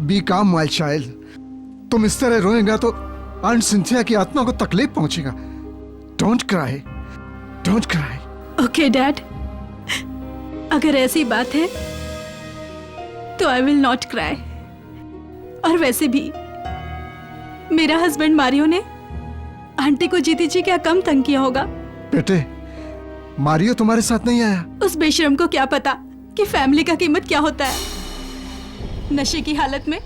B काम my child. तुम इस तरह रोएगा तो आंट सिंथिया की आत्मा को तकलीफ पहुंचेगा। Don't cry, don't cry. Okay dad, अगर ऐसी बात है तो आई विल नॉट क्राई। और वैसे भी मेरा हस्बैंड मारियो ने आंटी को जीती जी क्या कम तंग किया होगा। बेटे, मारियो तुम्हारे साथ नहीं आया? उस बेशरम को क्या पता कि फैमिली का कीमत क्या होता है। नशे की हालत में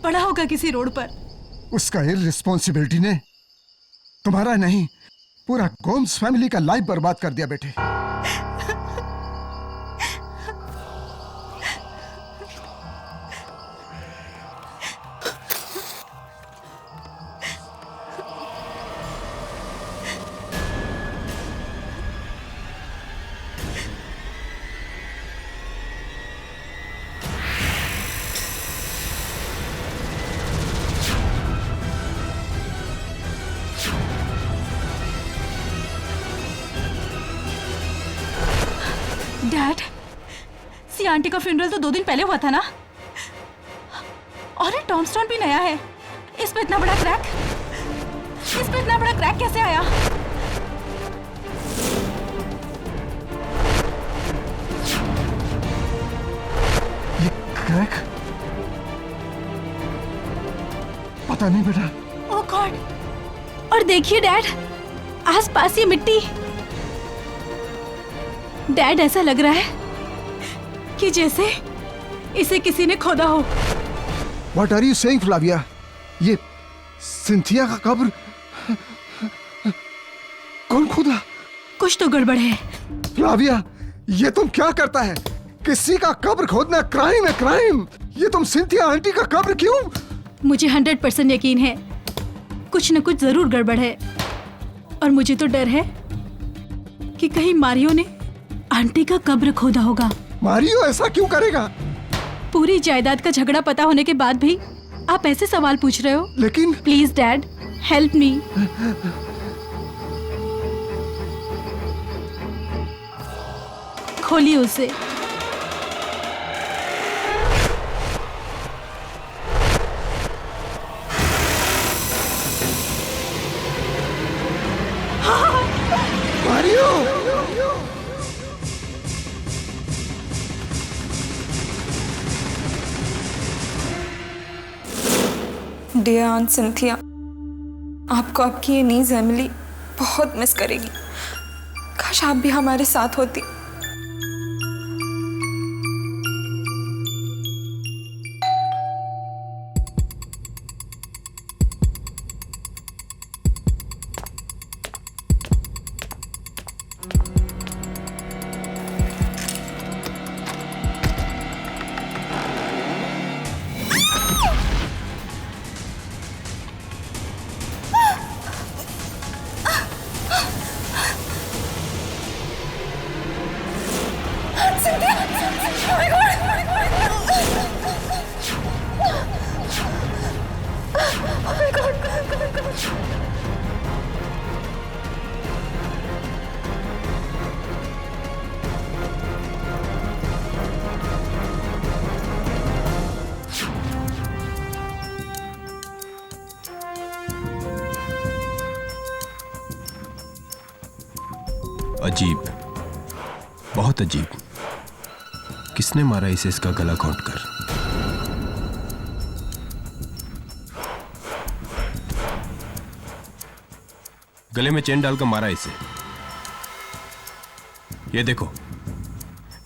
पड़ा होगा किसी रोड पर। उसका इररिस्पॉन्सिबिलिटी ने तुम्हारा नहीं, पूरा गोम्स फैमिली का लाइफ बर्बाद कर दिया बेटे। डैड, सी आंटी का फ्यूनरल तो 2 दिन पहले हुआ था ना। और ये टॉमस्टोन भी नया है। इस पे इतना बड़ा क्रैक, इस पे इतना बड़ा क्रैक कैसे आया? ये क्रैक? पता नहीं बेटा। ओह गॉड! और देखिए डैड, आसपास ये मिट्टी। डैड, ऐसा लग रहा है कि जैसे इसे किसी ने खोदा हो। What are you saying, Flavia? ये सिंथिया का कब्र कौन खोदा? कुछ तो गड़बड़ है। फ्लाविया, ये तुम क्या करता है? किसी का कब्र खोदना क्राइम है, क्राइम। ये तुम सिंथिया आंटी का कब्र क्यों? मुझे 100% यकीन है कुछ न कुछ जरूर गड़बड़ है। और मुझे तो डर है कि कहीं मारियो ने आंटी का कब्र खोदा होगा। मारियो ऐसा क्यों करेगा? पूरी जायदाद का झगड़ा पता होने के बाद भी आप ऐसे सवाल पूछ रहे हो? लेकिन प्लीज डैड, हेल्प मी। खोलिए उसे। मारियो! डियर आंट सिंथिया, आपको आपकी ये नीज एमिली बहुत मिस करेगी। काश आप भी हमारे साथ होती। अजीब, बहुत अजीब। किसने मारा इसे इसका गला घोंटकर? गले में चेन डालकर मारा इसे। ये देखो,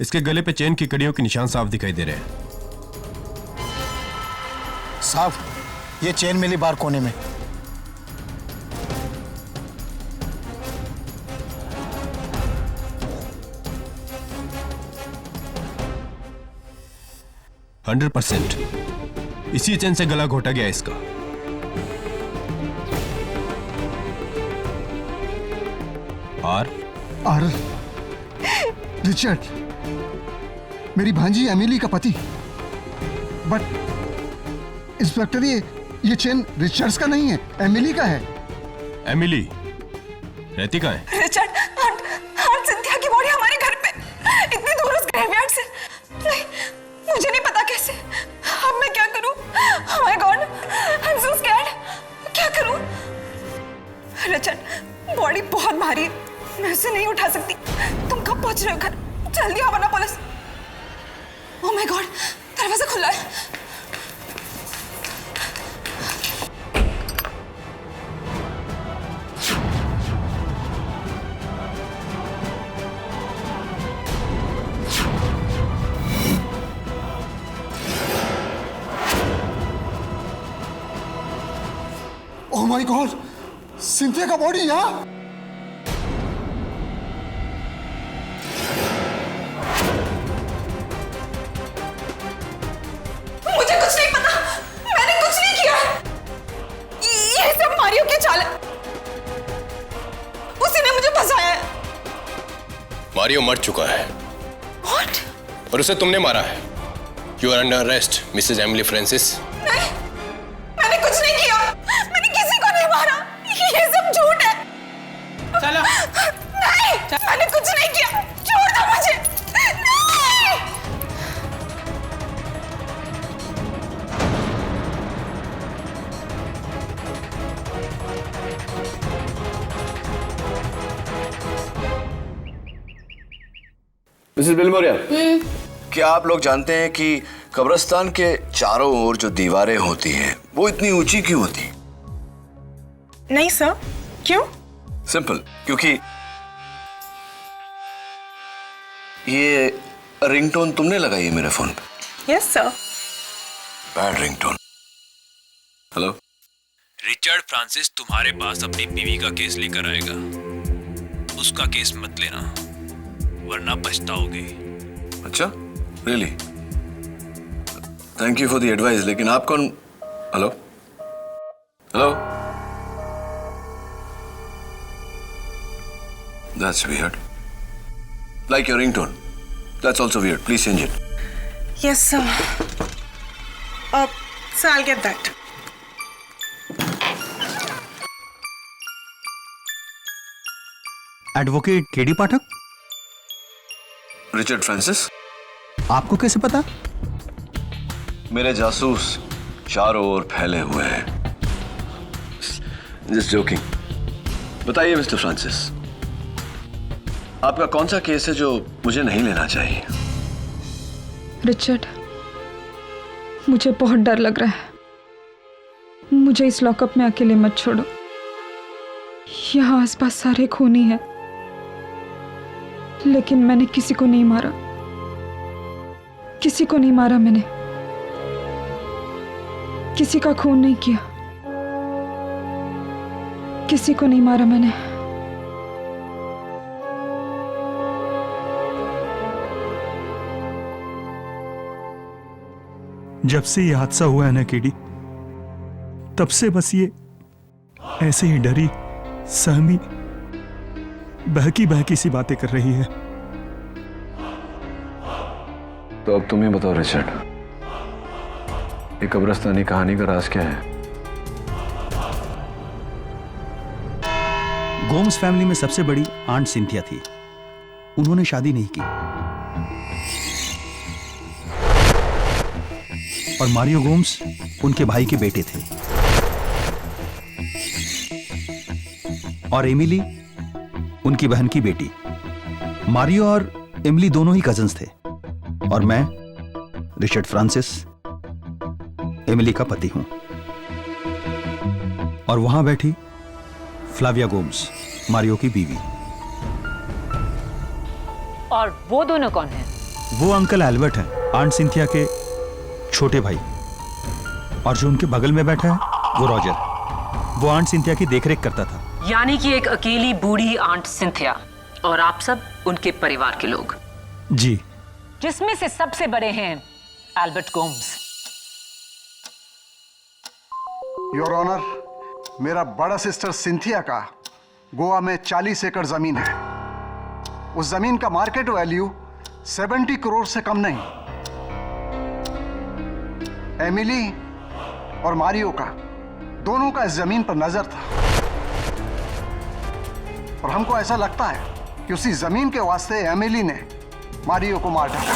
इसके गले पे चेन की कड़ियों के निशान साफ दिखाई दे रहे हैं। साफ, ये चेन मिली बार कोने में। हंड्रेड 100% इसी चेन से गला घोटा गया इसका। और रिचर्ड, मेरी भांजी एमिली का पति। बट इंस्पेक्टर, ये चेन रिचर्ड्स का नहीं है, एमिली का है। एमिली रहती कहाँ है? रिचर्ड, आंट सिंथिया की बॉडी हमारे घर पे, इतनी दूर उस ग्रेवयार्ड से। नहीं, मुझे नहीं पता कैसे। अब मैं क्या करूं? रचन, बॉडी बहुत भारी है, मैं उसे नहीं उठा सकती। तुम कब पहुंच रहे हो घर? जल्दी आओ वरना पुलिस। ओह माय गॉड, दरवाजा खुला है। ओह माय गॉड, सिंथिया का बॉडी यहाँ। मुझे कुछ नहीं पता, मैंने कुछ नहीं किया है। ये सब मारियो की चाल है, उसी ने मुझे फंसाया है। मारियो मर चुका है। What? और उसे तुमने मारा है। You are under arrest Mrs Emily Francis. नहीं, मैंने कुछ नहीं किया, मैंने किसी को नहीं मारा, ये सब झूठ है। चलो। नहीं, मैंने कुछ नहीं किया, छोड़ दो मुझे। नहीं। मिसेस बिलमोरिया, क्या आप लोग जानते हैं कि कब्रिस्तान के चारों ओर जो दीवारें होती हैं वो इतनी ऊंची क्यों होती? नहीं सर, क्यों? सिंपल, क्योंकि ये रिंगटोन तुमने लगाई है मेरे फोन पे। Yes sir. Bad ringtone. Hello, Richard Francis तुम्हारे पास अपनी बीवी का केस लेकर आएगा। उसका केस मत लेना, वरना पछताओगे। अच्छा, really? Thank you for the advice, लेकिन आप कौन? Hello hello, that's weird, like your ringtone, that's also weird, please change it. Yes sir. Sir, I'll get that. Advocate KD Pathak, Richard Francis. आपको कैसे पता? मेरे जासूस चारों ओर फैले हुए हैं। Just joking. बताइए मिस्टर फ्रांसिस, आपका कौन सा केस है जो मुझे नहीं लेना चाहिए? रिचर्ड, मुझे बहुत डर लग रहा है। मुझे इस लॉकअप में अकेले मत छोड़ो। यहाँ आसपास सारे खूनी हैं, लेकिन मैंने किसी को नहीं मारा। किसी को नहीं मारा मैंने, किसी का खून नहीं किया, किसी को नहीं मारा मैंने। जब से ये हादसा हुआ है ना केडी, तब से बस ये ऐसे ही डरी सहमी बहकी बहकी सी बातें कर रही है। तो अब तुम ही बताओ रिचर्ड, ये कब्रिस्तानी कहानी का राज क्या है? गोम्स फैमिली में सबसे बड़ी आंट सिंथिया थी। उन्होंने शादी नहीं की और मारियो गोम्स उनके भाई के बेटे थे और एमिली उनकी बहन की बेटी। मारियो और एमिली दोनों ही कजिन्स थे और मैं रिचर्ड फ्रांसिस एमिली का पति हूं। और वहां बैठी फ्लाविया गोम्स, मारियो की बीवी। और वो दोनों कौन हैं? वो अंकल एल्बर्ट हैं, आंट सिंथिया के छोटे भाई। और जो उनके बगल में बैठा है वो रॉजर, वो आंट सिंथिया की देखरेख करता था। यानी कि एक अकेली बूढ़ी आंट सिंथिया और आप सब उनके परिवार के लोग। जी। जिसमें से सबसे बड़े हैं एल्बर्ट गोम्स। योर ऑनर, मेरा बड़ा सिस्टर सिंथिया का गोवा में 40 एकड़ जमीन है। उस जमीन का मार्केट वैल्यू 70 करोड़ से कम नहीं। एमिली और मारियो का दोनों का इस जमीन पर नजर था और हमको ऐसा लगता है कि उसी जमीन के वास्ते एमिली ने मारियो को मार डाला।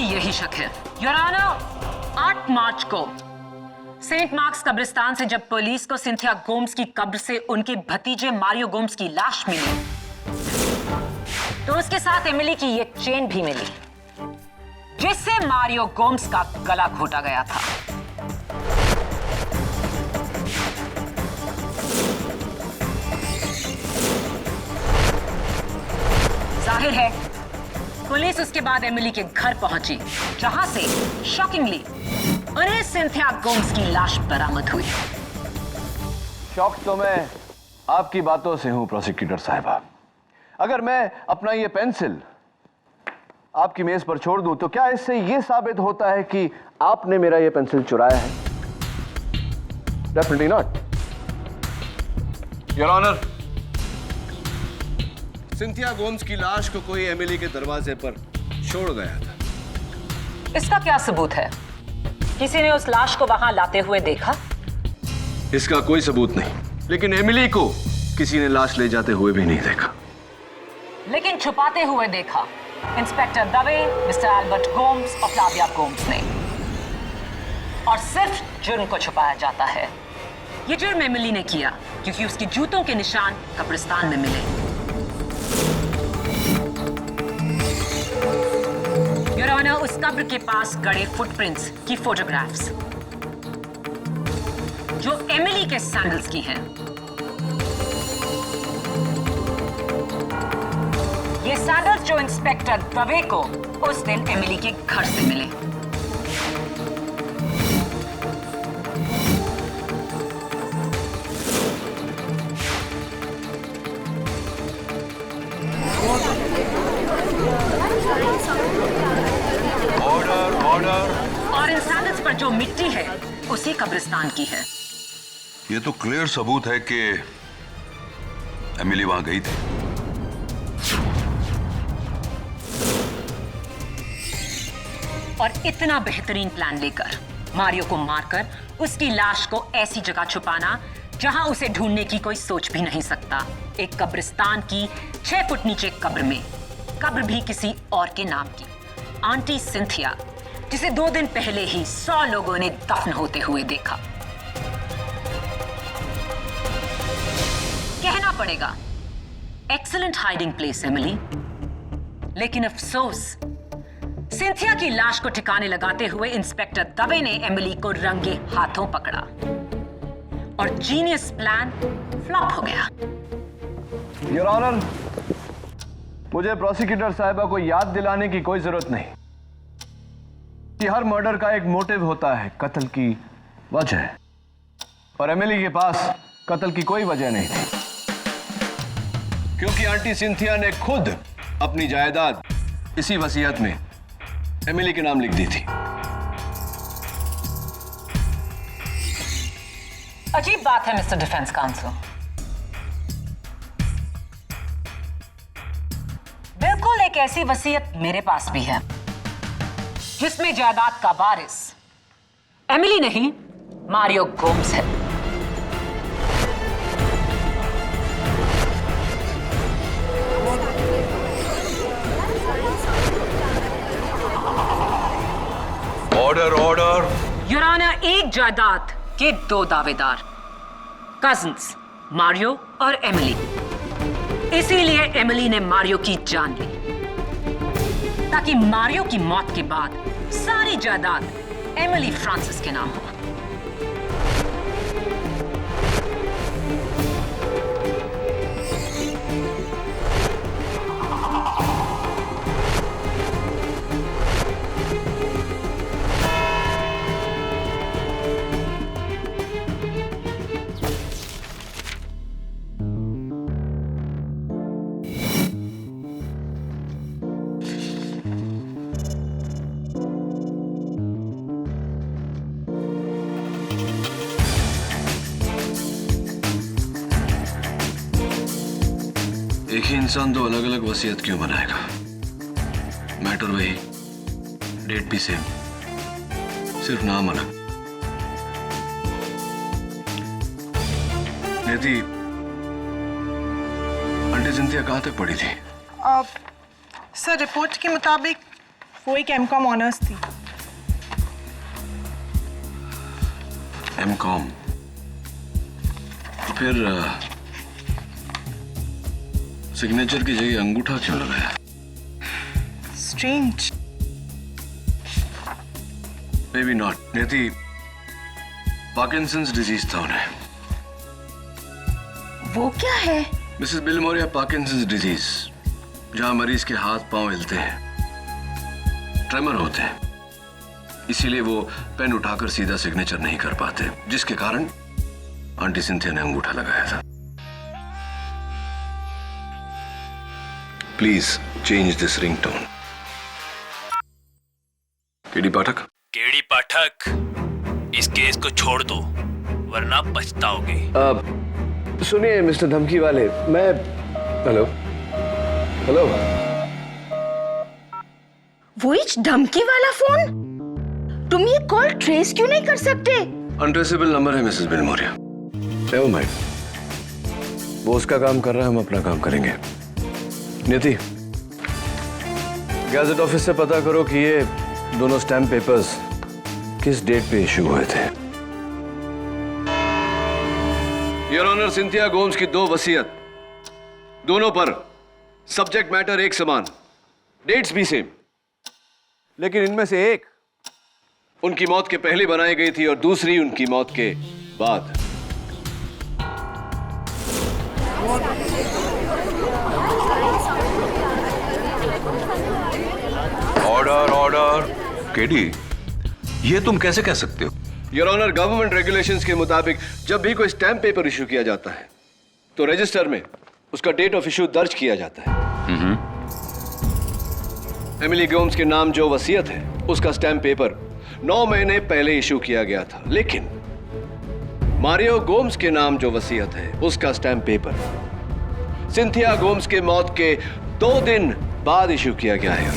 भी यही शक है। योर ऑनर, 8 मार्च को सेंट मार्क्स कब्रिस्तान से जब पुलिस को सिंथिया गोम्स की कब्र से उनके भतीजे मारियो गोम्स की लाश मिली, तो उसके साथ एमिली की ये चेन भी मिली, जिससे मारियो गोम्स का गला घोटा गया था। जाहिर है पुलिस उसके बाद एमिली के घर पहुंची, जहां से शॉकिंगली उन्हें सिंथिया गोम्स की लाश बरामद हुई। शॉक तो मैं आपकी बातों से हूं प्रोसिक्यूटर साहिबा। अगर मैं अपना ये पेंसिल आपकी मेज पर छोड़ दूं तो क्या इससे ये साबित होता है कि आपने मेरा ये पेंसिल चुराया है? Definitely not. Your honour, Cynthia Gomes की लाश को कोई एमिली के दरवाजे पर छोड़ गया था। इसका क्या सबूत है? किसी ने उस लाश को वहां लाते हुए देखा? इसका कोई सबूत नहीं, लेकिन एमिली को किसी ने लाश ले जाते हुए भी नहीं देखा। लेकिन छुपाते हुए देखा inspector Dave, mister Albert Gomes और फ्लाविया गोम्स ने। और सिर्फ जुर्म को छुपाया जाता है। ये जुर्म एमिली ने किया क्योंकि उसके जूतों के निशान कब्रिस्तान में मिले। योर ऑनर, उस कब्र के पास गड़े फुटप्रिंट्स की फोटोग्राफ्स जो एमिली के सैंडल्स की हैं, ये सैंडल्स जो इंस्पेक्टर दवे को उस दिन एमिली के घर से मिले। और इन सैंडल्स पर जो मिट्टी है उसी कब्रिस्तान की है। ये तो क्लियर सबूत है कि एमिली वहां गई थी। और इतना बेहतरीन प्लान लेकर मारियो को मारकर उसकी लाश को ऐसी जगह छुपाना जहां उसे ढूंढने की कोई सोच भी नहीं सकता। एक कब्रिस्तान की 6 फुट नीचे कब्र में, कब्र भी किसी और के नाम की, आंटी सिंथिया, जिसे 2 दिन पहले ही 100 लोगों ने दफन होते हुए देखा। कहना पड़ेगा एक्सीलेंट हाइडिंग प्लेस एमिली, लेकिन अफसोस सिंथिया की लाश को ठिकाने लगाते हुए इंस्पेक्टर दवे ने एमिली को रंगे हाथों पकड़ा और जीनियस प्लान फ्लॉप हो गया। योर ऑनर, मुझे प्रोसिक्यूटर साहिबा को याद दिलाने की कोई जरूरत नहीं कि हर मर्डर का एक मोटिव होता है, कत्ल की वजह। और एमिली के पास कत्ल की कोई वजह नहीं थी, क्योंकि आंटी सिंथिया ने खुद अपनी जायदाद इसी वसीयत में एमिली के नाम लिख दी थी। अजीब बात है मिस्टर डिफेंस काउंसिल। बिल्कुल एक ऐसी वसीयत मेरे पास भी है जिसमें जायदाद का वारिस एमिली नहीं, मारियो गोम्स है। Order order. योर ऑनर, एक जायदाद के 2 दावेदार, कजिन्स मारियो और एमिली। इसीलिए एमिली ने मारियो की जान ली, ताकि मारियो की मौत के बाद सारी जायदाद एमिली फ्रांसिस के नाम हो। एक ही इंसान 2 अलग अलग वसीयत क्यों बनाएगा? मैटर वही, डेट भी सेम, सिर्फ नाम अलग। नेती, आंटी सिंथिया कहां तक पड़ी थी? सर, रिपोर्ट के मुताबिक वो एक एमकॉम ऑनर्स थी। एमकॉम? तो फिर सिग्नेचर की जगह अंगूठा क्यों लगाया? स्ट्रेंज। May be not. नियति, पार्किंसंस डिजीज था उन्हें। वो क्या है? मिसेस बिलमोरिया, पार्किंसंस डिजीज, जहां मरीज के हाथ पांव हिलते हैं, ट्रेमर होते हैं, इसीलिए वो पेन उठाकर सीधा सिग्नेचर नहीं कर पाते, जिसके कारण आंटी सिंथिया ने अंगूठा लगाया था। Please change this ringtone. KD Pathak? KD Pathak, इस केस को छोड़ दो वरना पछताओगे। सुनिए मिस्टर धमकी वाले, मैं हेलो हेलो। वो इच धमकी वाला फोन? तुम ये कॉल ट्रेस क्यों नहीं कर सकते? अनट्रेसेबल नंबर है मिसेस बिलमोरिया। नेवर माइंड, वो उसका काम कर रहा है, हम अपना काम करेंगे। नियति, गैजेट ऑफिस से पता करो कि ये दोनों स्टैम्प पेपर्स किस डेट पे इशू हुए थे। योर ऑनर, सिंथिया गोम्स की 2 वसीयत, दोनों पर सब्जेक्ट मैटर एक समान, डेट्स भी सेम, लेकिन इनमें से एक उनकी मौत के पहले बनाई गई थी और दूसरी उनकी मौत के बाद। Order order. केडी, ये तुम कैसे कह सकते हो? योर ऑनर, गवर्नमेंट रेगुलेशंस के मुताबिक जब भी कोई स्टैम्प पेपर इशू किया जाता है तो रजिस्टर में उसका डेट ऑफ इशू दर्ज किया जाता है। एमिली गोम्स के नाम जो वसीयत है, उसका स्टैम्प पेपर 9 महीने पहले इशू किया गया था, लेकिन मारियो गोम्स के नाम जो वसीयत है, उसका स्टैम्प पेपर सिंथिया गोम्स के मौत के 2 दिन बाद इशू किया गया है।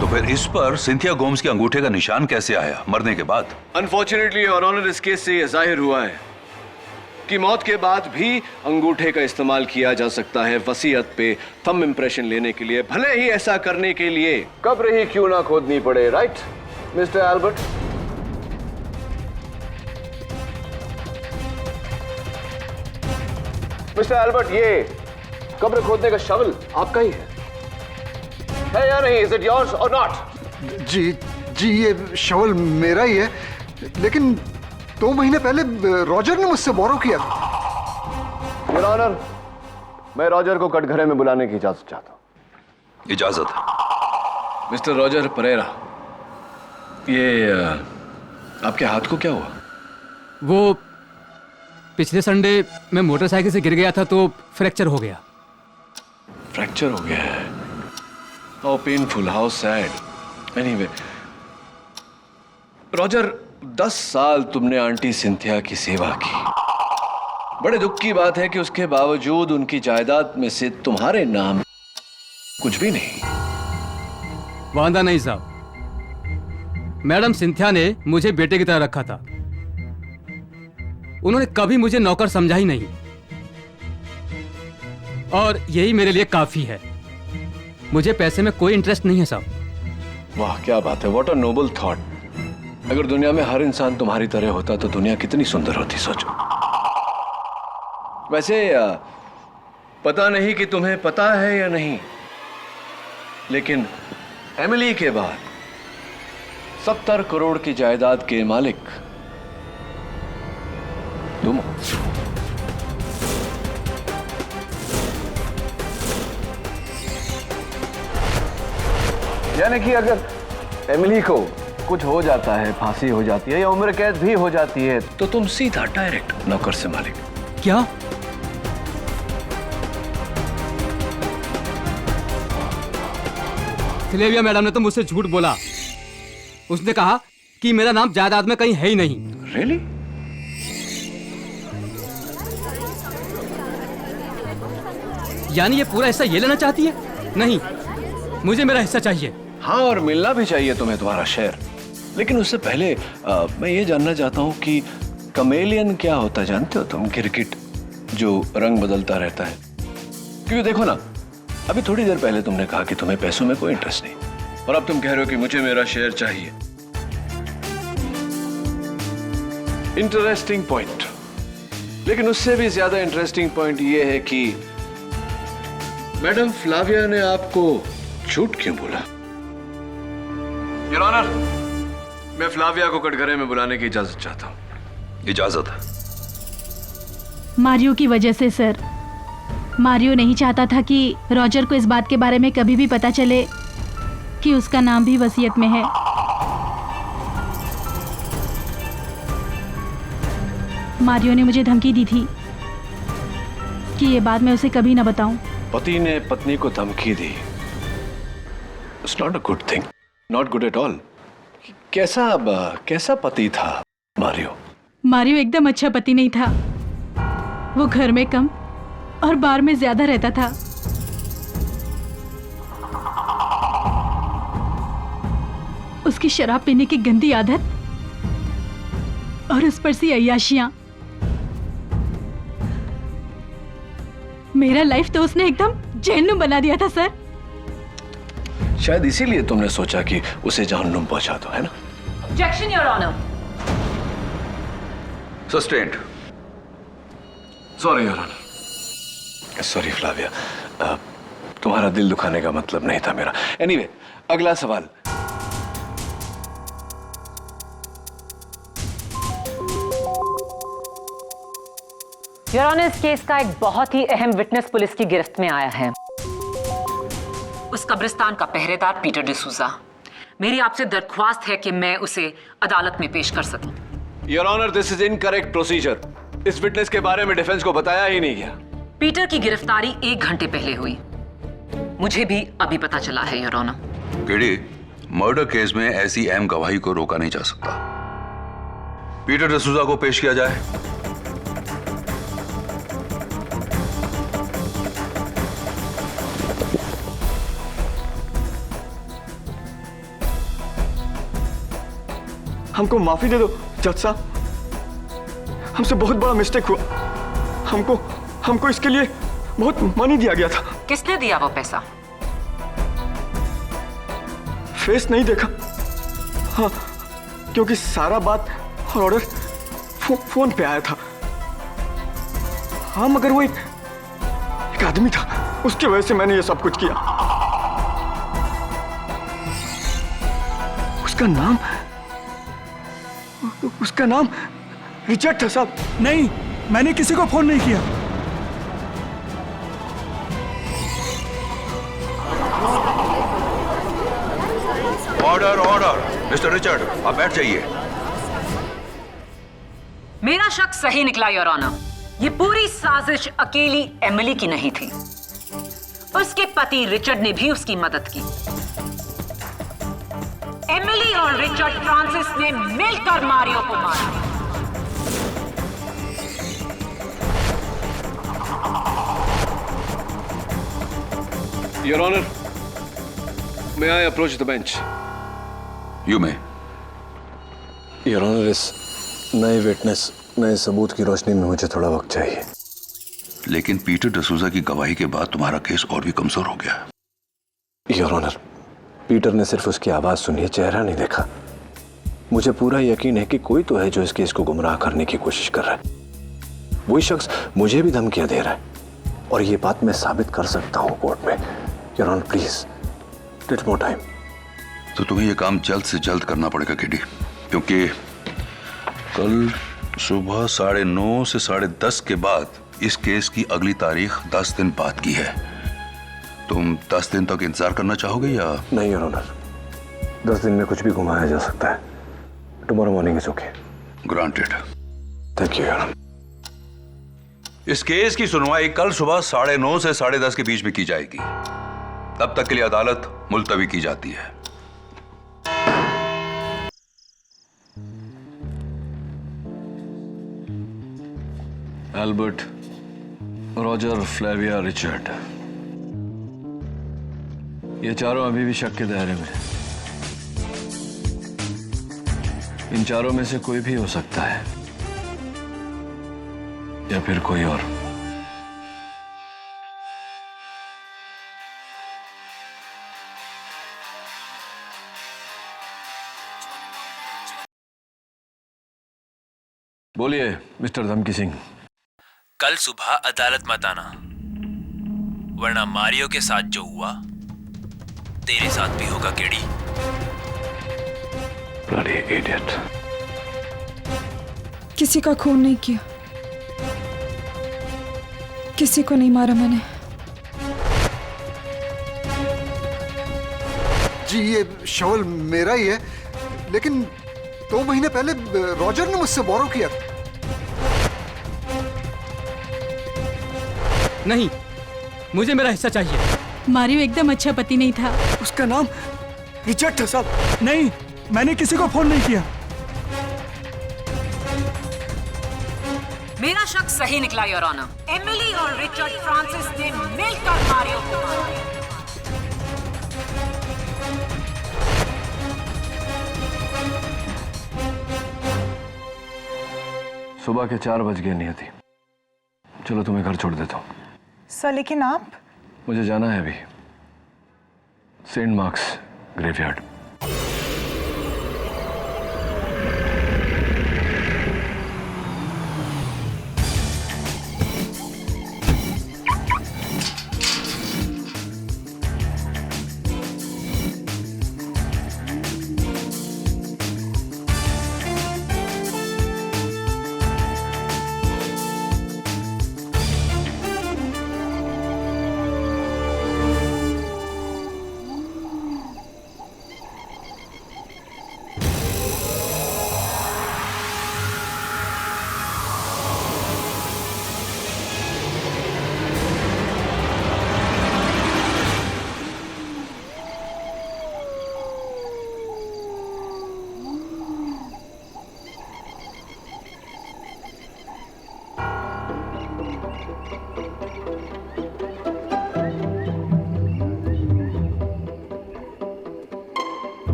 तो फिर इस पर सिंथिया गोम्स के अंगूठे का निशान कैसे आया मरने के बाद? अनफॉर्चुनेटली योर ऑनर, इस केस से यह जाहिर हुआ है कि मौत के बाद भी अंगूठे का इस्तेमाल किया जा सकता है वसीयत पे थंब इंप्रेशन लेने के लिए, भले ही ऐसा करने के लिए कब्र ही क्यों ना खोदनी पड़े। Right mister Albert? Mister Albert, ये कब्र खोदने का शवल आपका ही है या नहीं? इज इट योर्स और नॉट? जी जी, ये शवल मेरा ही है, लेकिन 2 महीने पहले रॉजर ने मुझसे बोरो किया था। योर ऑनर, मैं रॉजर को कटघरे में बुलाने की इजाजत चाहता हूं। इजाजत है। मिस्टर रॉजर परेरा, ये आपके हाथ को क्या हुआ? वो पिछले संडे मैं मोटरसाइकिल से गिर गया था तो फ्रैक्चर हो गया। फ्रैक्चर हो गया है? How painful, how sad. Anyway Roger, 10 साल तुमने आंटी सिंथिया की सेवा की। बड़े दुख की बात है कि उसके बावजूद उनकी जायदाद में से तुम्हारे नाम कुछ भी नहीं। वांदा नहीं साहब, मैडम सिंथिया ने मुझे बेटे की तरह रखा था। उन्होंने कभी मुझे नौकर समझा ही नहीं, और यही मेरे लिए काफी है। मुझे पैसे में कोई इंटरेस्ट नहीं है साहब। वाह क्या बात है, व्हाट अ नोबल थॉट। अगर दुनिया में हर इंसान तुम्हारी तरह होता तो दुनिया कितनी सुंदर होती, सोचो। वैसे पता नहीं कि तुम्हें पता है या नहीं, लेकिन एमिली के बाद 70 करोड़ की जायदाद के मालिक तुम। यानी कि अगर एमिली को कुछ हो जाता है, फांसी हो जाती है या उम्र कैद भी हो जाती है, तो तुम सीधा डायरेक्ट नौकर से मालिक। क्या? सिलेविया मैडम ने तो मुझसे झूठ बोला। उसने कहा कि मेरा नाम जायदाद में कहीं है ही नहीं। Really? यानी ये पूरा हिस्सा ये लेना चाहती है? नहीं, मुझे मेरा हिस्सा चाहिए। हाँ, और मिलना भी चाहिए तुम्हें तुम्हारा शेयर। लेकिन उससे पहले मैं ये जानना चाहता हूँ कि कमेलियन क्या होता है, जानते हो तुम? क्रिकेट जो रंग बदलता रहता है। क्योंकि देखो ना, अभी थोड़ी देर पहले तुमने कहा कि तुम्हें पैसों में कोई इंटरेस्ट नहीं, और अब तुम कह रहे हो कि मुझे मेरा शेयर चाहिए। Interesting point. लेकिन उससे भी ज्यादा इंटरेस्टिंग पॉइंट यह है कि मैडम फ्लाविया ने आपको झूठ क्यों बोला? योर ऑनर, मैं फ्लाविया को कटघरे में बुलाने की इजाजत चाहता हूं। इजाजत है? मारियो की वजह से सर। मारियो नहीं चाहता था कि रॉजर को इस बात के बारे में कभी भी पता चले कि उसका नाम भी वसीयत में है। मारियो ने मुझे धमकी दी थी कि ये बात मैं उसे कभी ना बताऊं। पति ने पत्नी को धमकी दी। It's not a good thing, not good at all. कैसा पति था मारियो? मारियो एकदम अच्छा पति नहीं था। वो घर में कम और बार में ज्यादा रहता था। उसकी शराब पीने की गंदी आदत और उस पर सी अय्याशियां। मेरा लाइफ तो उसने एकदम जहन्नुम बना दिया था सर। शायद इसीलिए तुमने सोचा कि उसे जहन्नुम पहुंचा दो, है ना? Objection your honour. Sustained. Sorry your honour. Sorry Flavia, तुम्हारा दिल दुखाने का मतलब नहीं था मेरा। एनीवे, अगला सवाल। योर ऑनर, इस केस का एक बहुत ही अहम विटनेस पुलिस की गिरफ्त में आया है। उस कब्रिस्तान का पहरेदार पीटर डिसूजा। मेरी आपसे दरख्वास्त है कि मैं उसे अदालत में पेश कर सकूं। Your honour, this is incorrect procedure. इस विटनेस के बारे में डिफेंस को बताया ही नहीं गया। पीटर की गिरफ्तारी 1 घंटे पहले हुई। मुझे भी अभी पता चला है your honour. KD, murder case में ऐसी अहम गवाही को रोका नहीं जा सकता। पीटर डिसूजा को पेश किया जाए। हमको माफी दे दो जज साहब, हमसे बहुत बड़ा मिस्टेक हुआ। हमको इसके लिए बहुत मनी दिया गया था। किसने दिया वो पैसा? फेस नहीं देखा। हाँ, क्योंकि सारा बात और ऑर्डर फोन पे आया था। हाँ, मगर वो एक आदमी था, उसकी वजह से मैंने ये सब कुछ किया। उसका नाम रिचर्ड था साहब। नहीं, मैंने किसी को फोन नहीं किया। Order order. मिस्टर रिचर्ड, आप बैठ जाइए। मेरा शक सही निकला योर ऑनर। ये पूरी साजिश अकेली एमिली की नहीं थी। उसके पति रिचर्ड ने भी उसकी मदद की। एमिली और रिचर्ड फ्रांसिस ने मिलकर मारियो को मारा। Your honour, may I approach the bench? You may. Your honour, इस नए विटनेस, नए सबूत की रोशनी में मुझे थोड़ा वक्त चाहिए। लेकिन पीटर डिसूजा की गवाही के बाद तुम्हारा केस और भी कमजोर हो गया। योर ऑनर, पीटर ने सिर्फ उसकी आवाज सुनी है, चेहरा नहीं देखा। मुझे पूरा यकीन है कि कोई तो है जो इस केस को गुमराह करने की कोशिश कर रहा है। वही शख्स मुझे भी धमकियां दे रहा है और ये बात मैं साबित कर सकता हूं कोर्ट में। Your honour, please take more time. तो तुम्हें यह काम जल्द से जल्द करना पड़ेगा केडी, क्योंकि कल सुबह 9:30 से 10:30 के बाद इस केस की अगली तारीख 10 दिन बाद की है। तुम 10 दिन तक इंतजार करना चाहोगे या? नहीं योर ऑनर, 10 दिन में कुछ भी घुमाया जा सकता है। Tomorrow morning is okay. Granted. Thank you your honour. इस केस की सुनवाई कल सुबह 9:30 से 10:30 के बीच में की जाएगी। तब तक के लिए अदालत मुलतवी की जाती है। एल्बर्ट, रॉजर, फ्लेविया, रिचर्ड, ये चारों अभी भी शक के दायरे में। इन चारों में से कोई भी हो सकता है या फिर कोई और। बोलिए मिस्टर धमकी सिंह। कल सुबह अदालत मत आना, वरना मारियो के साथ जो हुआ तेरे साथ भी होगा केडी। Bloody idiot। किसी का खून नहीं किया, किसी को नहीं मारा मैंने। जी ये शवल मेरा ही है, लेकिन 2 महीने पहले रॉजर ने मुझसे बोरो किया था। नहीं, मुझे मेरा हिस्सा चाहिए। मारियो एकदम अच्छा पति नहीं था। उसका नाम रिचर्ड था साहब। नहीं, मैंने किसी को फोन नहीं किया। मेरा शक सही निकला योर ऑनर। एमिली और रिचर्ड फ्रांसिस ने मिलकर मारियो को मारा। सुबह के 4 बज गए नियति। चलो तुम्हें घर छोड़ देता हूँ। सर लेकिन आप? मुझे जाना है अभी Saint Mark's graveyard.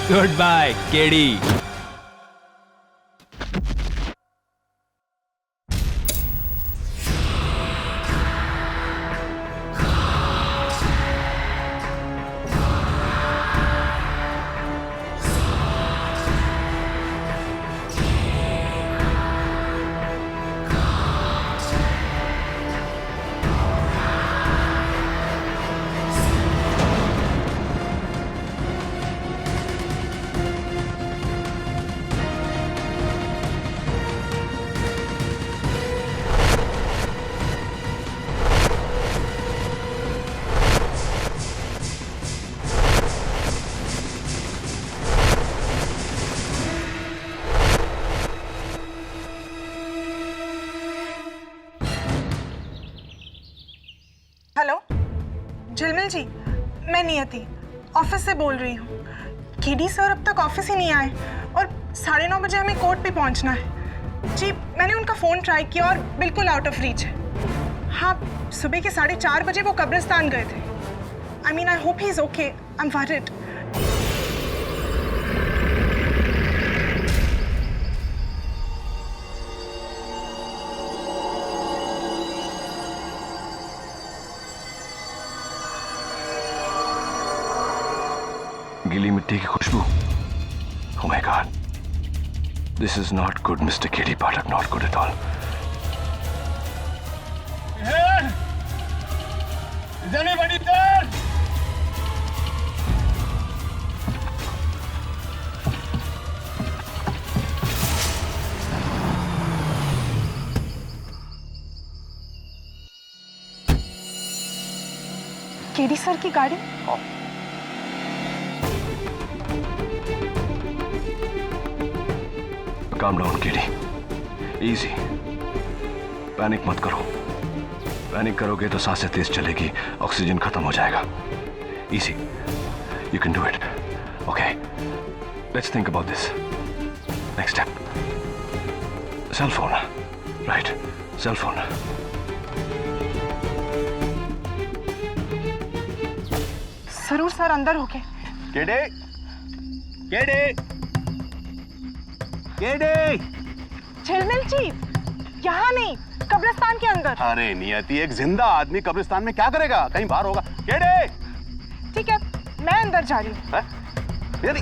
Goodbye KD. Hello Jhilmil ji, मैं नियति ऑफिस से बोल रही हूँ। केडी सर अब तक ऑफिस ही नहीं आए और 9:30 बजे हमें कोर्ट पे पहुँचना है। जी मैंने उनका फ़ोन ट्राई किया और बिल्कुल आउट ऑफ रीच है। हाँ, सुबह के 4:30 बजे वो कब्रिस्तान गए थे। I mean I hope he is okay. I am worried. गीली मिट्टी की खुशबू। Oh my God, this is not good, Mr. K.D. Pathak. Not good at all. Is anybody there? KD sir की गाड़ी? Calm down, K.D. Easy. Panic मत करो। Panic करोगे तो सांसें तेज चलेगी, ऑक्सीजन खत्म हो जाएगा। Easy. You can do it. Okay. Let's think about this. Next step. Cell phone. Right. Cell phone. जरूर सर अंदर होके। केडे, केडे, केडे। झिलमिल जी, यहाँ नहीं, कब्रिस्तान के अंदर। अरे नियति, एक जिंदा आदमी कब्रिस्तान में क्या करेगा? कहीं बाहर होगा। केडी! ठीक है, मैं अंदर जा रही हूँ। मेरी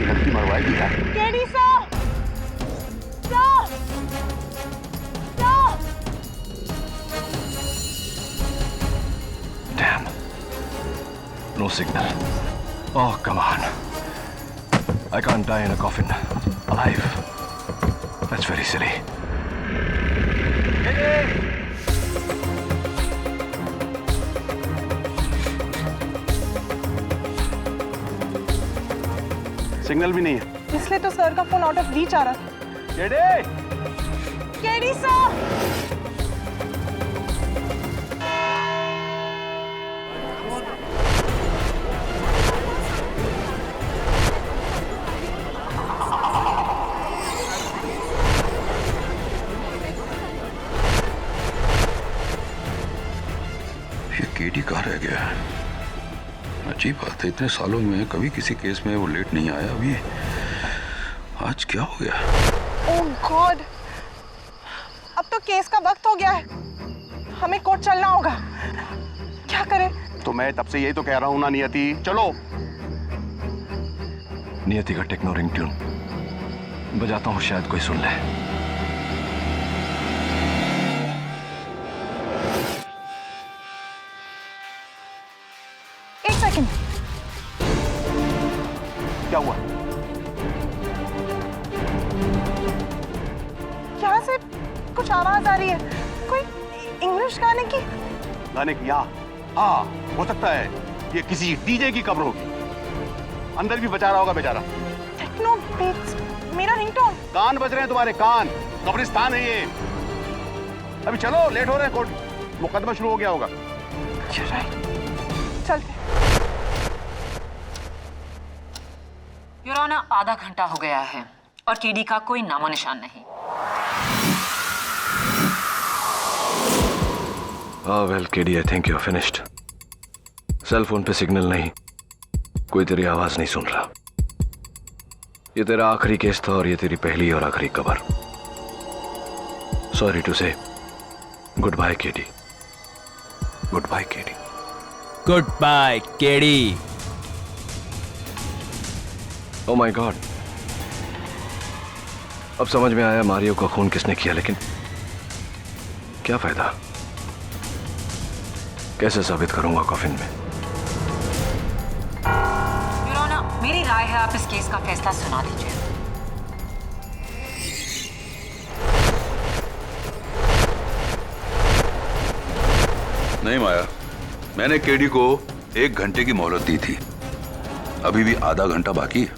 लड़की मरवाएगी यार। KD sir! Sir! Sir! Damn. No signal. Oh, come on. I can't die in a coffin. Alive. That's very silly. Signal भी नहीं है। इसलिए तो सर का फोन आउट ऑफ रीच आ रहा था। केडी! KD sir! केडी कहाँ रह गया? अजीब बात है, इतने सालों में कभी किसी केस में वो लेट नहीं आया। अभी आज क्या हो गया? ओह गॉड, अब तो केस का वक्त हो गया है, हमें कोर्ट चलना होगा। क्या करें? तो मैं तब से यही तो कह रहा हूँ ना नियति, चलो। नियति का टेक्नो रिंग ट्यून बजाता हूँ, शायद कोई सुन ले। एक सेकंड। क्या हुआ? यहाँ से कुछ आवाज आ रही है, कोई इंग्लिश गाने की। गाने की? हाँ, हो सकता है ये किसी डीजे की कब्र होगी। अंदर भी बचा रहा होगा बेचारा। टेक्नो बीट्स, मेरा रिंगटोन। कान बज रहे हैं तुम्हारे कान। कब्रिस्तान है ये। अभी चलो, लेट हो रहे हैं, कोर्ट मुकदमा शुरू हो गया होगा। चलते। योर ऑनर, आधा घंटा हो गया है और केडी का कोई नामो निशान नहीं। Well KD, I think you are finished. Cell phone पे सिग्नल नहीं, कोई तेरी आवाज नहीं सुन रहा। ये तेरा आखिरी केस था और ये तेरी पहली और आखिरी कबर। Sorry to say, goodbye KD. Goodbye KD. Goodbye KD. Oh my God, अब समझ में आया मारियो का खून किसने किया, लेकिन क्या फायदा? कैसे साबित करूंगा कॉफिन में? योर ऑनर, मेरी राय है आप इस केस का फैसला सुना दीजिए। नहीं माया, मैंने केडी को 1 घंटे की मोहलत दी थी। अभी भी आधा घंटा बाकी है।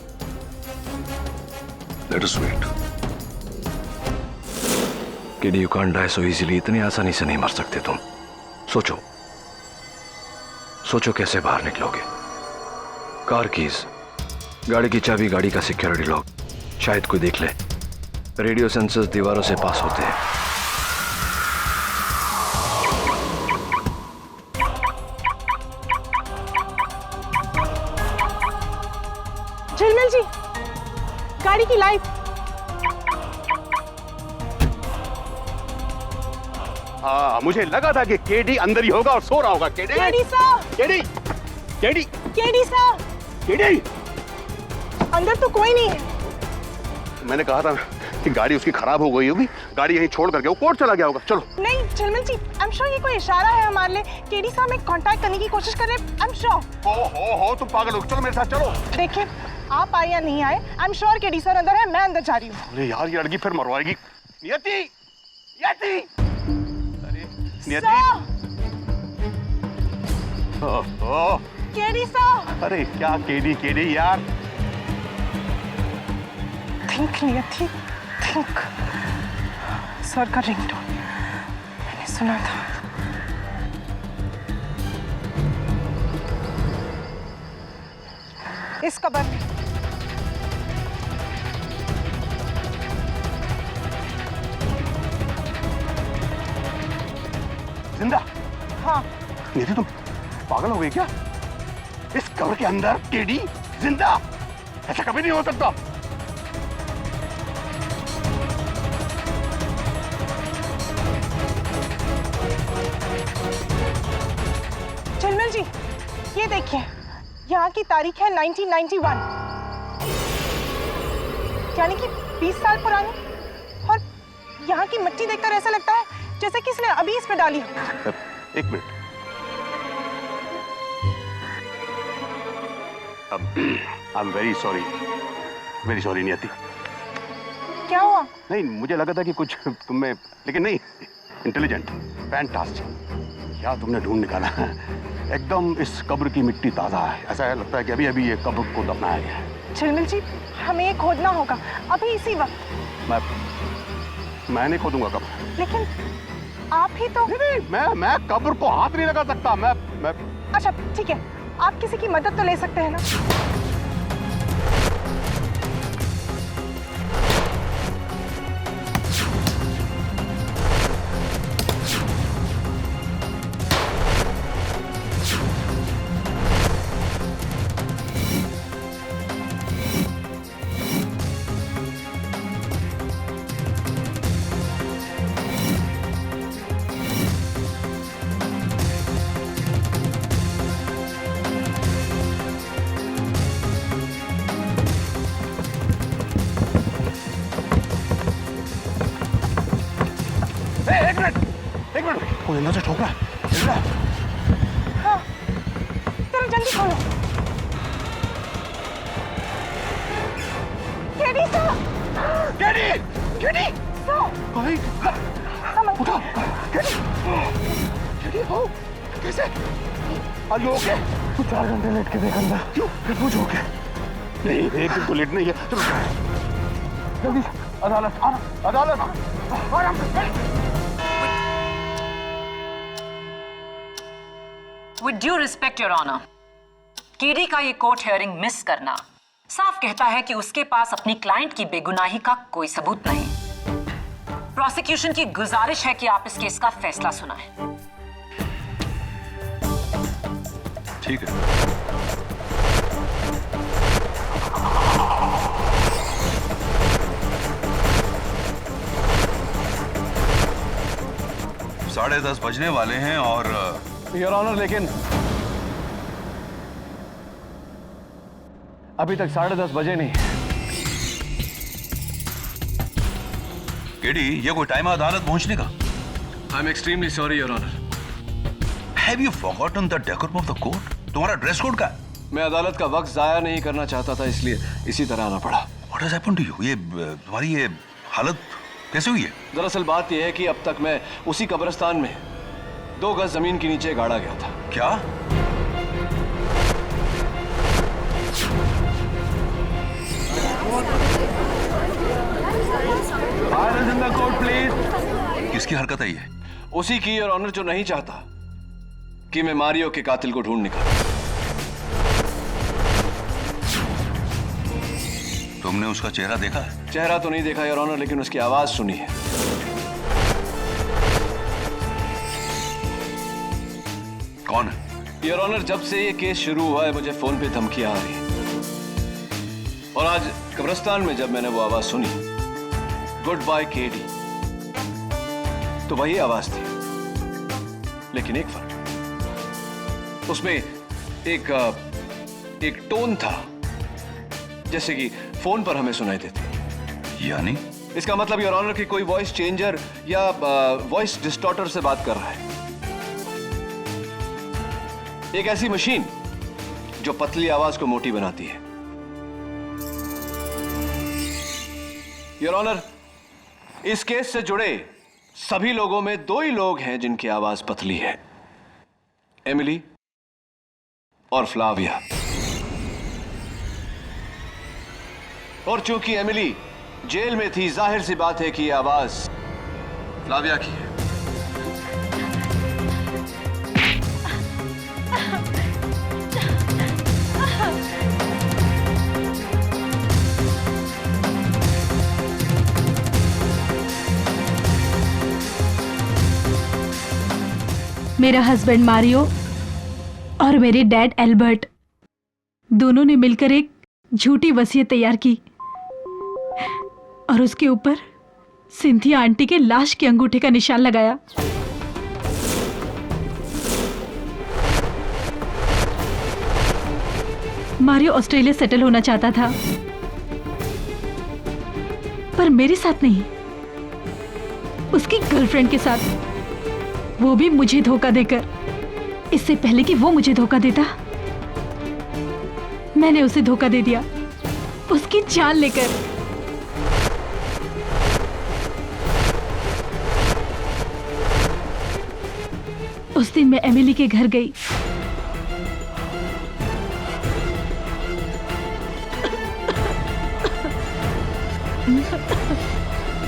Let us wait. KD, you can't die so easily. इतनी आसानी से नहीं मर सकते तुम। सोचो सोचो कैसे बाहर निकलोगे। कार कीज, गाड़ी की चाबी, गाड़ी का सिक्योरिटी लॉक, शायद कोई देख ले। रेडियो सेंसर्स दीवारों से पास होते हैं। झिलमिल जी, गाड़ी की लाइट। हाँ, मुझे लगा था कि केडी अंदर ही होगा और सो रहा होगा। KD! KD sir! KD! KD! KD sir! KD! अंदर तो कोई नहीं है। मैंने कहा था कि गाड़ी उसकी खराब हो गई होगी, गाड़ी यहीं छोड़ करके वो कोर्ट चला गया होगा। चलो। नहीं झिलमिल जी, आई एम श्योर ये कोई इशारा है हमारे लिए। केडी साहब में कांटेक्ट करने की कोशिश कर रहे हैं। I am sure. हो तुम पागल हो। चलो मेरे साथ चलो। देखिए, आप आए या नहीं आए, I am sure KD sir अंदर है। मैं अंदर जा रही हूँ। अरे यार, ये लड़की फिर मरवाएगी। नियति! नियति! अरे नियति! ओह, केडी सर! अरे क्या केडी केडी यार। थिंक नियति, थिंक। सर का रिंगटोन मैंने सुना था। इस कबर में। जिंदा? हाँ। नियति, तुम पागल हो गई क्या? इस कब्र के अंदर केडी जिंदा? ऐसा कभी नहीं हो सकता। झिलमिल जी, ये देखिए, यहाँ की तारीख है 1991, यानी कि 20 साल पुरानी। और यहाँ की मिट्टी देखकर ऐसा लगता है जैसे कि इसने अभी इस पे डाली हो। एक minute, I am very sorry नियति। क्या हुआ? नहीं, मुझे लगा था कि कुछ तुम में, लेकिन नहीं, इंटेलिजेंट, फैंटास्टिक। क्या तुमने ढूंढ निकाला। एकदम इस कब्र की मिट्टी ताजा है, ऐसा है लगता है कि अभी अभी ये कब्र को दफनाया गया है। झिलमिल जी, हमें ये खोदना होगा अभी इसी वक्त। मैं नहीं खोदूंगा कब्र। लेकिन आप ही तो। नहीं, मैं कब्र को हाथ नहीं लगा सकता। मैं अच्छा ठीक है, आप किसी की मदद तो ले सकते हैं ना। एक मिनट, कोई अंदर से ठोक रहा है। हाँ, चलो जल्दी खोलो। केडी सर, केडी भाई, उठो। केडी हो, कैसे? Are you okay? तू 4 घंटे लेट के देख अंदर। क्यों? कुछ हो गया? नहीं, एक दिन तो लेट नहीं है। चलो जल्दी, अदालत। With due respect, Your Honor, KD का ये कोर्ट हियरिंग मिस करना साफ कहता है कि उसके पास अपनी क्लाइंट की बेगुनाही का कोई सबूत नहीं। प्रोसिक्यूशन की गुजारिश है कि आप इस केस का फैसला सुनाएं। ठीक है। साढ़े 10 बजने वाले हैं और योर ऑनर, लेकिन अभी तक 10:30 बजे नहीं। केडी, ये कोई टाइम है अदालत पहुंचने का? I am extremely sorry your honour. Have you forgotten the decorum of the court? तुम्हारा ड्रेस कोड का है? मैं अदालत का वक्त जाया नहीं करना चाहता था, इसलिए इसी तरह आना पड़ा। What has happened to you? ये तुम्हारी ये हालत कैसे हुई है? दरअसल बात यह है कि अब तक मैं उसी कब्रिस्तान में 2 गज जमीन के नीचे गाड़ा गया था। क्या? Court please. किसकी हरकत है ये? उसी की योर ऑनर, जो नहीं चाहता कि मैं मारियो के कातिल को ढूंढ निकालूं। तुमने उसका चेहरा देखा है? चेहरा तो नहीं देखा योर ऑनर, लेकिन उसकी आवाज सुनी है। कौन है? योर ऑनर, जब से ये केस शुरू हुआ है मुझे फोन पे धमकियां आ रही हैं। और आज कब्रिस्तान में जब मैंने वो आवाज सुनी, गुड बाय केडी, तो वही आवाज थी, लेकिन एक फर्क, उसमें एक टोन था जैसे कि फोन पर हमें सुनाई देती। यानी? इसका मतलब योर ऑनर कि कोई वॉइस चेंजर या वॉइस डिस्टॉर्टर से बात कर रहा है। एक ऐसी मशीन जो पतली आवाज को मोटी बनाती है। योर ऑनर, इस केस से जुड़े सभी लोगों में 2 ही लोग हैं जिनकी आवाज पतली है, एमिली और फ्लाविया। और चूंकि एमिली जेल में थी, जाहिर सी बात है कि यह आवाज फ्लाविया की है। मेरा हस्बैंड मारियो और मेरे डैड एल्बर्ट दोनों ने मिलकर एक झूठी वसीयत तैयार की और उसके ऊपर सिंथिया आंटी के लाश के अंगूठे का निशान लगाया। मारियो ऑस्ट्रेलिया सेटल होना चाहता था, पर मेरे साथ नहीं, उसकी गर्लफ्रेंड के साथ, वो भी मुझे धोखा देकर। इससे पहले कि वो मुझे धोखा देता, मैंने उसे धोखा दे दिया, उसकी जान लेकर। उस दिन मैं एमिली के घर गई।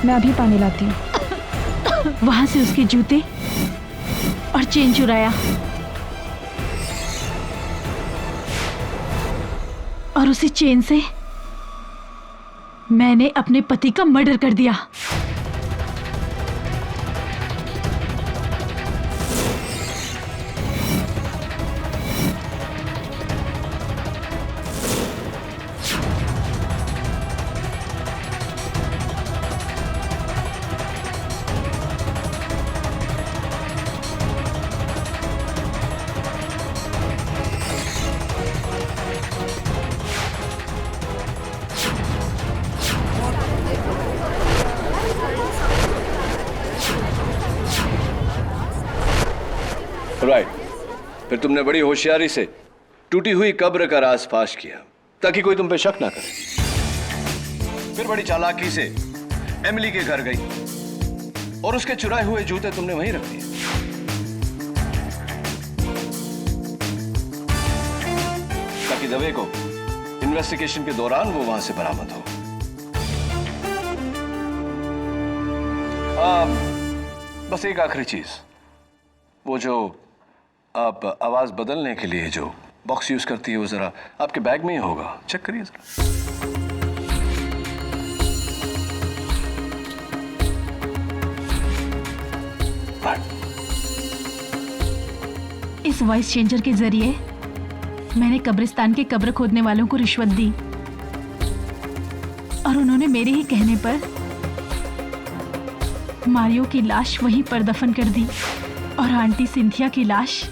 मैं अभी पानी लाती हूँ। वहां से उसके जूते और चेन चुराया और उसी चेन से मैंने अपने पति का मर्डर कर दिया। राइट। फिर तुमने बड़ी होशियारी से टूटी हुई कब्र का राज फाश किया ताकि कोई तुम पे शक ना करे। फिर बड़ी चालाकी से एमिली के घर गई और उसके चुराए हुए जूते तुमने वहीं रख दिए ताकि दवे को इन्वेस्टिगेशन के दौरान वो वहां से बरामद हो। बस एक आखिरी चीज, वो जो आप आवाज बदलने के लिए जो बॉक्स यूज करती है वो जरा आपके बैग में ही होगा, चेक करिए जरा। इस वॉइस चेंजर के जरिए मैंने कब्रिस्तान के कब्र खोदने वालों को रिश्वत दी और उन्होंने मेरे ही कहने पर मारियो की लाश वहीं पर दफन कर दी और आंटी सिंथिया की लाश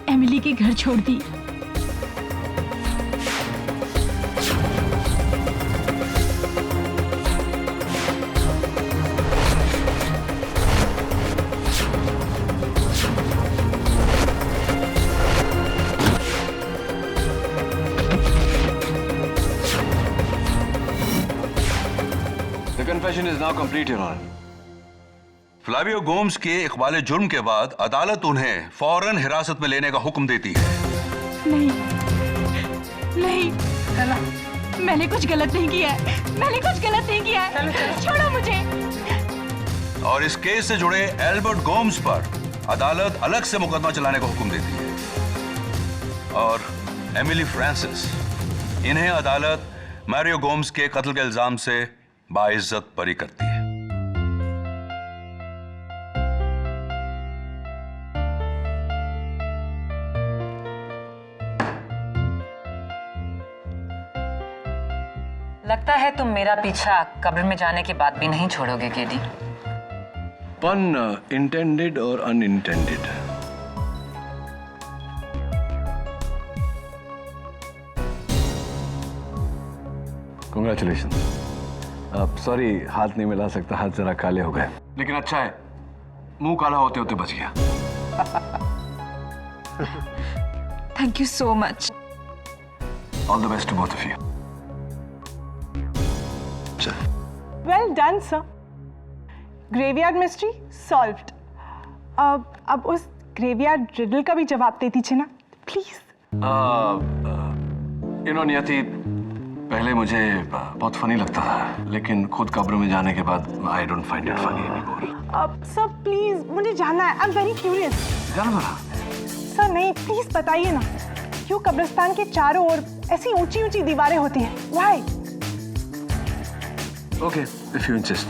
एमिली के घर छोड़ दी। The confession is now complete, Your Honor. Flavio Gomes के इकबाल जुर्म के बाद अदालत उन्हें फौरन हिरासत में लेने का हुक्म देती है। नहीं, नहीं, मैंने कुछ गलत नहीं किया है, मैंने कुछ गलत नहीं किया है, छोड़ो मुझे। और इस केस से जुड़े एल्बर्ट गोम्स पर अदालत अलग से मुकदमा चलाने का हुक्म देती है और एमिली फ्रांसिस, इन्हें अदालत मारियो गोम्स के कत्ल के इल्जाम से बाइज्जत बरी करती है। लगता है तुम मेरा पीछा कब्र में जाने के बाद भी नहीं छोड़ोगे केडी। पन इंटेंडेड और अनइंटेंडेड। कांग्रेचुलेशन। अब सॉरी हाथ नहीं मिला सकता, हाथ जरा काले हो गए, लेकिन अच्छा है मुंह काला होते होते बच गया। Thank you so much. All the best to both of you. Well done sir, graveyard mystery solved. अब उस ग्रेवयार्ड रिडल का भी जवाब दे दीजिए ना प्लीज। नियति, पहले मुझे बहुत फनी लगता था, लेकिन खुद कब्र में जाने के बाद I don't find it funny anymore. Sir please, मुझे जानना है, आई एम वेरी क्यूरियस। जानो ना सर नहीं, प्लीज बताइए ना, क्यों कब्रिस्तान के चारों ओर ऐसी ऊंची ऊंची दीवारें होती हैं? Why? Okay, if you insist.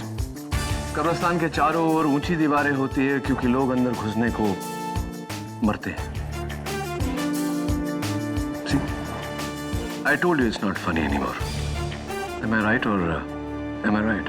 कब्रिस्तान के चारों ओर ऊंची दीवारें होती है क्योंकि लोग अंदर घुसने को मरते हैं। See, I told you it's not funny anymore. Am I right or am I right?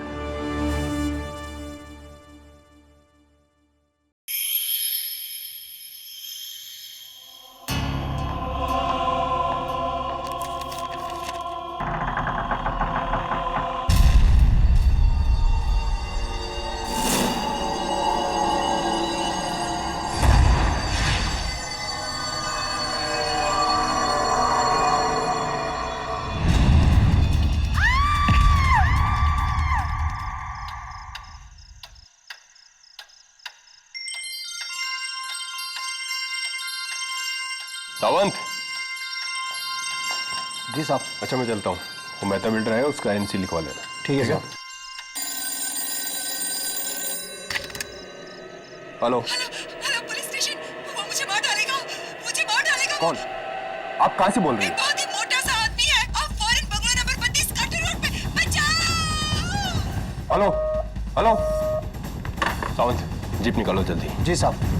जी साहब। अच्छा मैं चलता हूँ, वो मेहता बिल्डर है उसका एनसी लिखवा लेना। ठीक है साहब। हेलो हेलो पुलिस स्टेशन, वो मुझे मार डालेगा, मुझे मार डालेगा। कौन? आप कहाँ से बोल रही हैं? बहुत ही मोटा सा आदमी है और फॉरेन बंगलो नंबर 32 काटो रोड पे। बचाओ। हेलो हेलो सावंत, जीप निकालो जल्दी। जी साहब।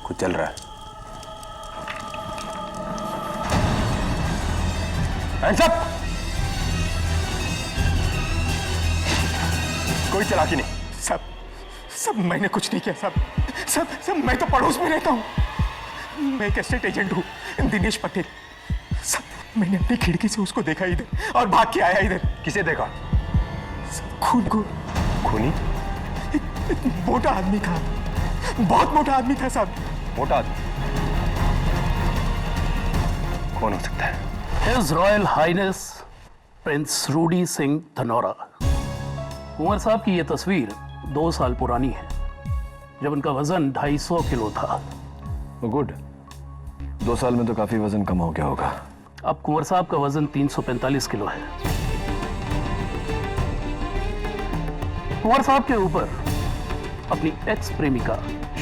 कुछ चल रहा है। Hands up! कोई चालाकी नहीं। सब मैंने कुछ नहीं किया सब मैं तो पड़ोस में रहता हूँ। मैं एक एस्टेट एजेंट हूँ, दिनेश पटेल। सब मैंने अपनी खिड़की से उसको देखा इधर और भाग के आया इधर। किसे देखा? खून को। खूनी? एक मोटा आदमी था, बहुत मोटा आदमी था साहब। मोटा आदमी? कौन हो सकता है? His Royal Highness prince Rudy Singh Dhanaura. कुंवर साहब की यह तस्वीर 2 साल पुरानी है, जब उनका वजन 250 किलो था। गुड, 2 साल में तो काफी वजन कम हो गया होगा। अब कुंवर साहब का वजन 345 किलो है। कुंवर साहब के ऊपर अपनी एक्स प्रेमिका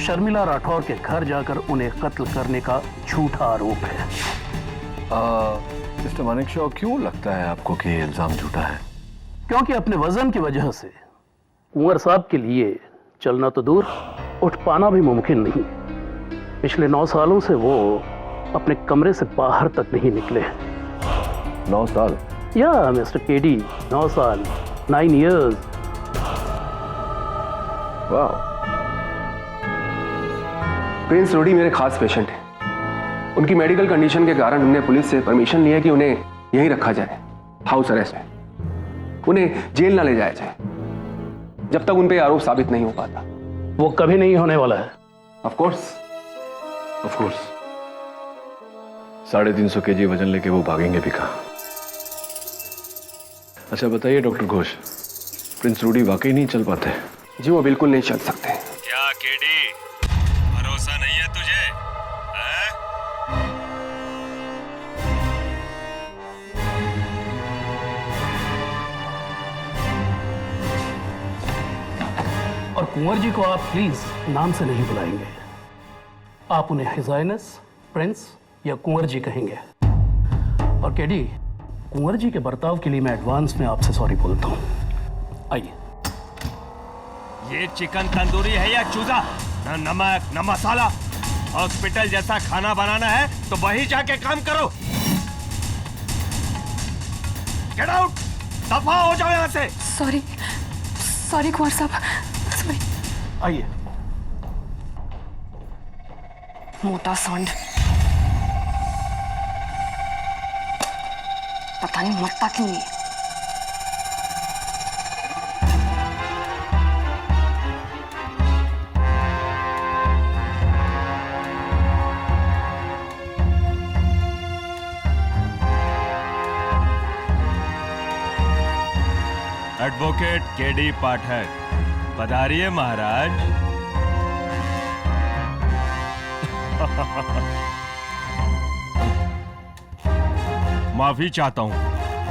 शर्मिला राठौर के घर जाकर उन्हें कत्ल करने का झूठा आरोप है। मिस्टर मानेकशॉ, क्यों लगता है आपको कि ये इल्जाम झूठा है? क्योंकि अपने वजन की वजह से कुंवर साहब के लिए चलना तो दूर, उठ पाना भी मुमकिन नहीं। पिछले 9 सालों से वो अपने कमरे से बाहर तक नहीं निकले। 9 साल? या मिस्टर केडी, 9 साल, 9 years। वाह। प्रिंस रूडी मेरे खास पेशेंट हैं। उनकी मेडिकल कंडीशन के कारण हमने पुलिस से परमिशन लिया कि उन्हें यहीं रखा जाए, हाउस अरेस्ट में। उन्हें जेल ना ले जाया जाए जब तक उन पे आरोप साबित नहीं हो पाता। वो कभी नहीं होने वाला है। Of course. 350 kg वजन लेके वो भागेंगे भी कहाँ? अच्छा बताइए डॉक्टर घोष, प्रिंस रूडी वाकई नहीं चल पाते? जी वो बिल्कुल नहीं चल सकते। क्या केडी, भरोसा नहीं है तुझे? और कुंवर जी को आप प्लीज नाम से नहीं बुलाएंगे, आप उन्हें हिज हाइनेस प्रिंस या कुंवर जी कहेंगे। और केडी, कुंवर जी के बर्ताव के लिए मैं एडवांस में आपसे सॉरी बोलता हूँ। आइए। ये चिकन तंदूरी है या चूजा? न नमक न मसाला। हॉस्पिटल जैसा खाना बनाना है तो वहीं जाके काम करो। गेट आउट, दफा हो जाओ यहाँ से। सॉरी कुंवर साहब, सॉरी। आइए। मोटा सांड, पता नहीं मरता क्यों नहीं। एडवोकेट केडी पाठक, पधारिए महाराज। माफी चाहता हूं,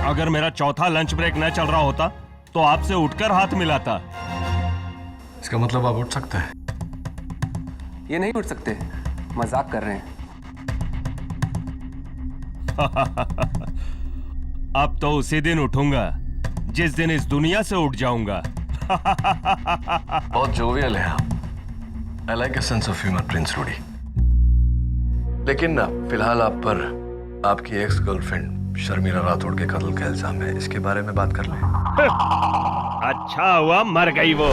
अगर मेरा चौथा लंच ब्रेक न चल रहा होता तो आपसे उठकर हाथ मिलाता। इसका मतलब आप उठ सकते हैं? ये नहीं उठ सकते, मजाक कर रहे हैं। अब तो उसी दिन उठूंगा जिस दिन इस दुनिया से उठ जाऊंगा। बहुत जोवियल है आप। I like a sense of humour Prince Rudy. लेकिन ना फिलहाल आप पर आपकी एक्स गर्लफ्रेंड शर्मिला राठौड़ के कत्ल का इल्जाम है, इसके बारे में बात कर लें। अच्छा हुआ मर गई वो।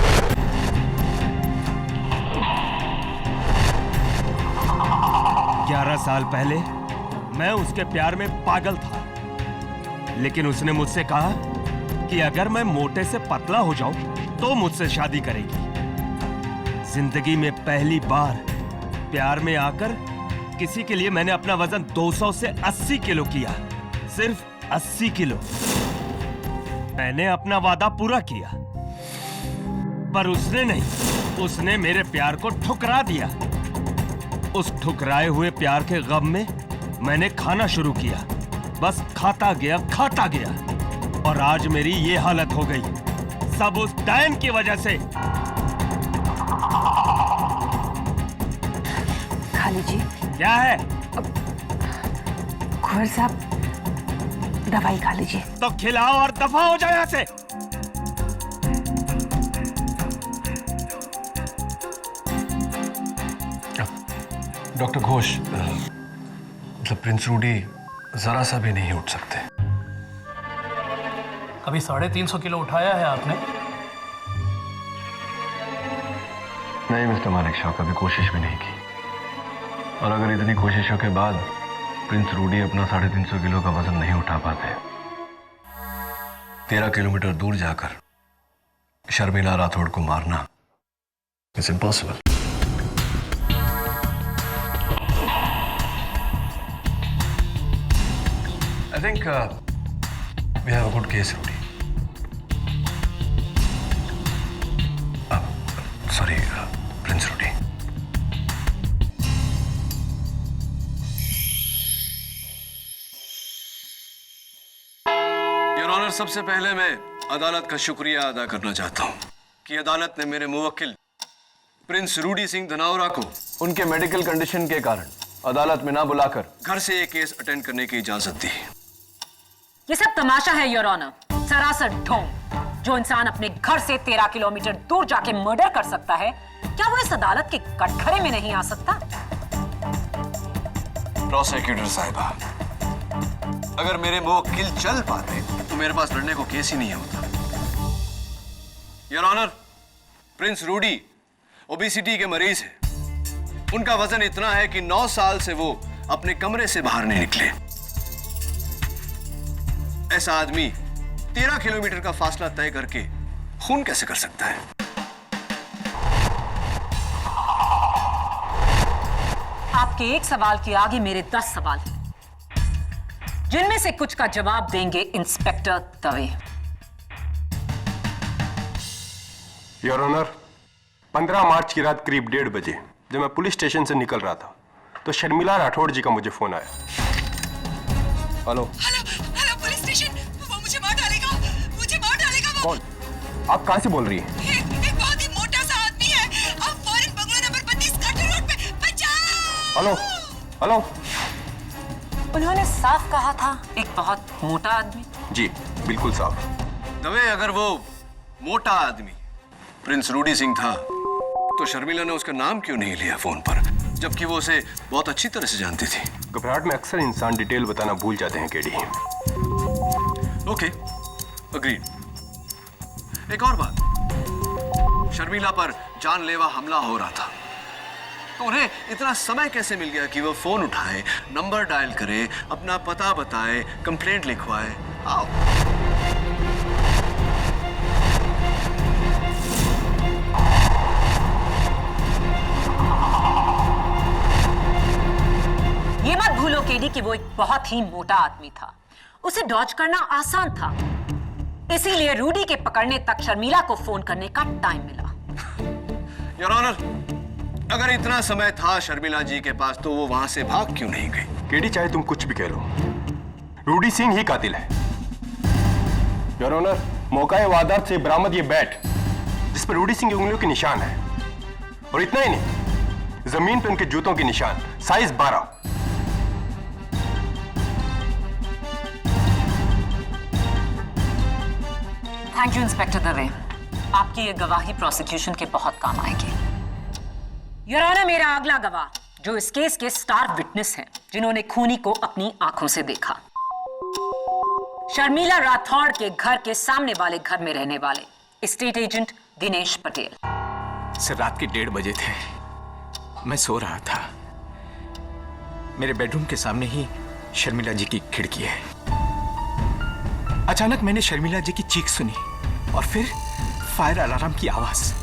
11 साल पहले मैं उसके प्यार में पागल था, लेकिन उसने मुझसे कहा कि अगर मैं मोटे से पतला हो जाऊं तो मुझसे शादी करेगी। जिंदगी में पहली बार प्यार में आकर किसी के लिए मैंने अपना वजन 200 से 80 किलो किया, सिर्फ 80 किलो। मैंने अपना वादा पूरा किया, पर उसने नहीं, उसने मेरे प्यार को ठुकरा दिया। उस ठुकराए हुए प्यार के गम में मैंने खाना शुरू किया, बस खाता गया और आज मेरी ये हालत हो गई, सब उस डैन की वजह से। खा लीजिए। क्या है? कुंवर साहब, दवाई खा लीजिए। तो खिलाओ और दफा हो जाए यहाँ से। डॉक्टर घोष, मतलब प्रिंस रूडी जरा सा भी नहीं उठ सकते। कभी 350 किलो उठाया है आपने? नहीं मिस्टर मालिक शाह, कभी कोशिश भी नहीं की। और अगर इतनी कोशिशों के बाद प्रिंस रूडी अपना 350 किलो का वजन नहीं उठा पाते, 13 किलोमीटर दूर जाकर शर्मिला राठौड़ को मारना it's impossible. I think we have a good case, Rudy. Sorry, Prince Rudy. Your honour, सबसे पहले मैं अदालत का शुक्रिया अदा करना चाहता हूं कि अदालत ने मेरे मुवक्किल प्रिंस रूडी सिंह धनावरा को उनके मेडिकल कंडीशन के कारण अदालत में ना बुलाकर घर से ये केस अटेंड करने की इजाजत दी। ये सब तमाशा है योर ऑनर, सरासर ढोंग। जो इंसान अपने घर से 13 किलोमीटर दूर जाके मर्डर कर सकता है, क्या वो इस अदालत के कटघरे में नहीं आ सकता? प्रोसिक्यूटर साहिबा, अगर मेरे मुवक्किल चल पाते तो मेरे पास लड़ने को केस ही नहीं होता। Your honour, Prince Rudy obesity के मरीज है। उनका वजन इतना है कि 9 साल से वो अपने कमरे से बाहर नहीं निकले। ऐसा आदमी 13 किलोमीटर का फासला तय करके खून कैसे कर सकता है? आपके एक सवाल के आगे मेरे 10 सवाल हैं, जिनमें से कुछ का जवाब देंगे इंस्पेक्टर दवे। योर ऑनर, 15 मार्च की रात करीब 1:30 बजे जब मैं पुलिस स्टेशन से निकल रहा था तो शर्मिला राठौड़ जी का मुझे फोन आया। हेलो पुलिस स्टेशन, वो मुझे मार डालेगा, मुझे मार डालेगा वो। कौन? आप कहां से बोल रही हैं? एक बहुत ही मोटा सा आदमी है, अब foreign bungalow number 32 cutter road पे। बचाओ! Hello hello. उन्होंने साफ कहा था एक बहुत मोटा आदमी। जी बिल्कुल साफ। दवे, अगर वो मोटा आदमी प्रिंस रूडी सिंह था तो शर्मिला ने उसका नाम क्यों नहीं लिया फोन पर, जबकि वो उसे बहुत अच्छी तरह से जानती थी? घबराहट में अक्सर इंसान डिटेल बताना भूल जाते हैं केडी। Okay, agreed. एक और बात, शर्मिला पर जानलेवा हमला हो रहा था, तो उन्हें इतना समय कैसे मिल गया कि वो फोन उठाए, नंबर डायल करे, अपना पता बताए, कंप्लेंट लिखवाए? आओ। ये मत भूलो केडी कि वो एक बहुत ही मोटा आदमी था, उसे डॉज करना आसान था। इसीलिए रूडी के पकड़ने तक शर्मिला को फोन करने का टाइम मिला। योर ऑनर, अगर इतना समय था शर्मिला जी के पास तो वो वहां से भाग क्यों नहीं गई? केडी, चाहे तुम कुछ भी कह लो, रूडी सिंह ही कातिल है। योर ऑनर, मौका वारदात से बरामद ये बैट जिस पर रूडी सिंह की उंगलियों के निशान है, और इतना ही नहीं, जमीन पर उनके जूतों के निशान, size 12। Thank you inspector Dave, आपकी ये गवाही प्रोसिक्यूशन के बहुत काम आएगी। योर ऑनर, मेरा अगला गवाह जो इस केस के स्टार विटनेस हैं, जिन्होंने खूनी को अपनी आंखों से देखा, शर्मिला राठौड़ के घर के सामने वाले घर में रहने वाले state agent Dinesh Patel. Sir, रात के 1:30 बजे थे, मैं सो रहा था। मेरे बेडरूम के सामने ही शर्मिला जी की खिड़की है। अचानक मैंने शर्मिला जी की चीख सुनी और फिर फायर अलार्म की आवाज,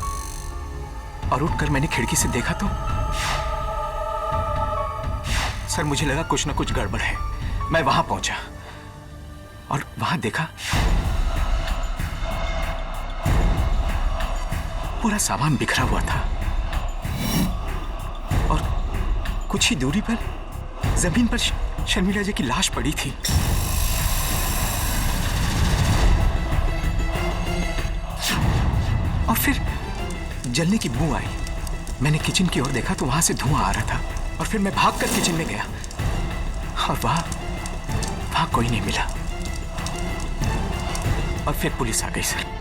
और उठकर मैंने खिड़की से देखा तो सर मुझे लगा कुछ ना कुछ गड़बड़ है। मैं वहां पहुंचा और वहां देखा पूरा सामान बिखरा हुआ था और कुछ ही दूरी पर जमीन पर शर्मिला जी की लाश पड़ी थी। और फिर जलने की बू आई। मैंने किचन की ओर देखा तो वहां से धुआं आ रहा था, और फिर मैं भागकर किचन में गया और वहां कोई नहीं मिला। और फिर पुलिस आ गई सर।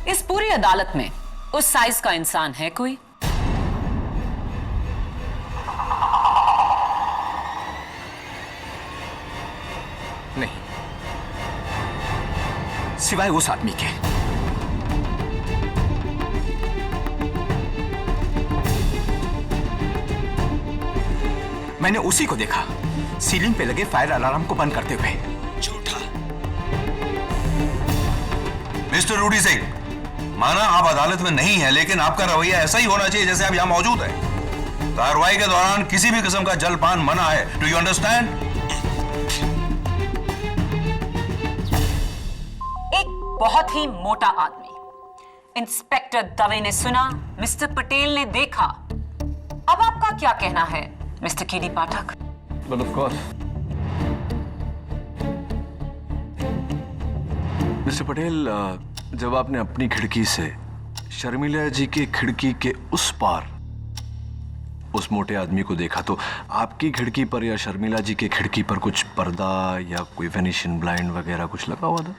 इस पूरी अदालत में उस साइज का इंसान है कोई? नहीं, सिवाय उस आदमी के। मैंने उसी को देखा सीलिंग पे लगे फायर अलार्म को बंद करते हुए। झूठा। मिस्टर रूडी सिंह, माना आप अदालत में नहीं है, लेकिन आपका रवैया ऐसा ही होना चाहिए जैसे आप यहां मौजूद हैं। कार्रवाई के दौरान किसी भी किस्म का जलपान मना है। Do you understand? एक बहुत ही मोटा आदमी, इंस्पेक्टर दवे ने सुना, मिस्टर पटेल ने देखा। अब आपका क्या कहना है mister KD Pathak? But of course, mister Patel, जब आपने अपनी खिड़की से शर्मिला जी की खिड़की के उस पार उस मोटे आदमी को देखा, तो आपकी खिड़की पर या शर्मिला जी की खिड़की पर कुछ पर्दा या कोई वेनिशियन ब्लाइंड वगैरह कुछ लगा हुआ था?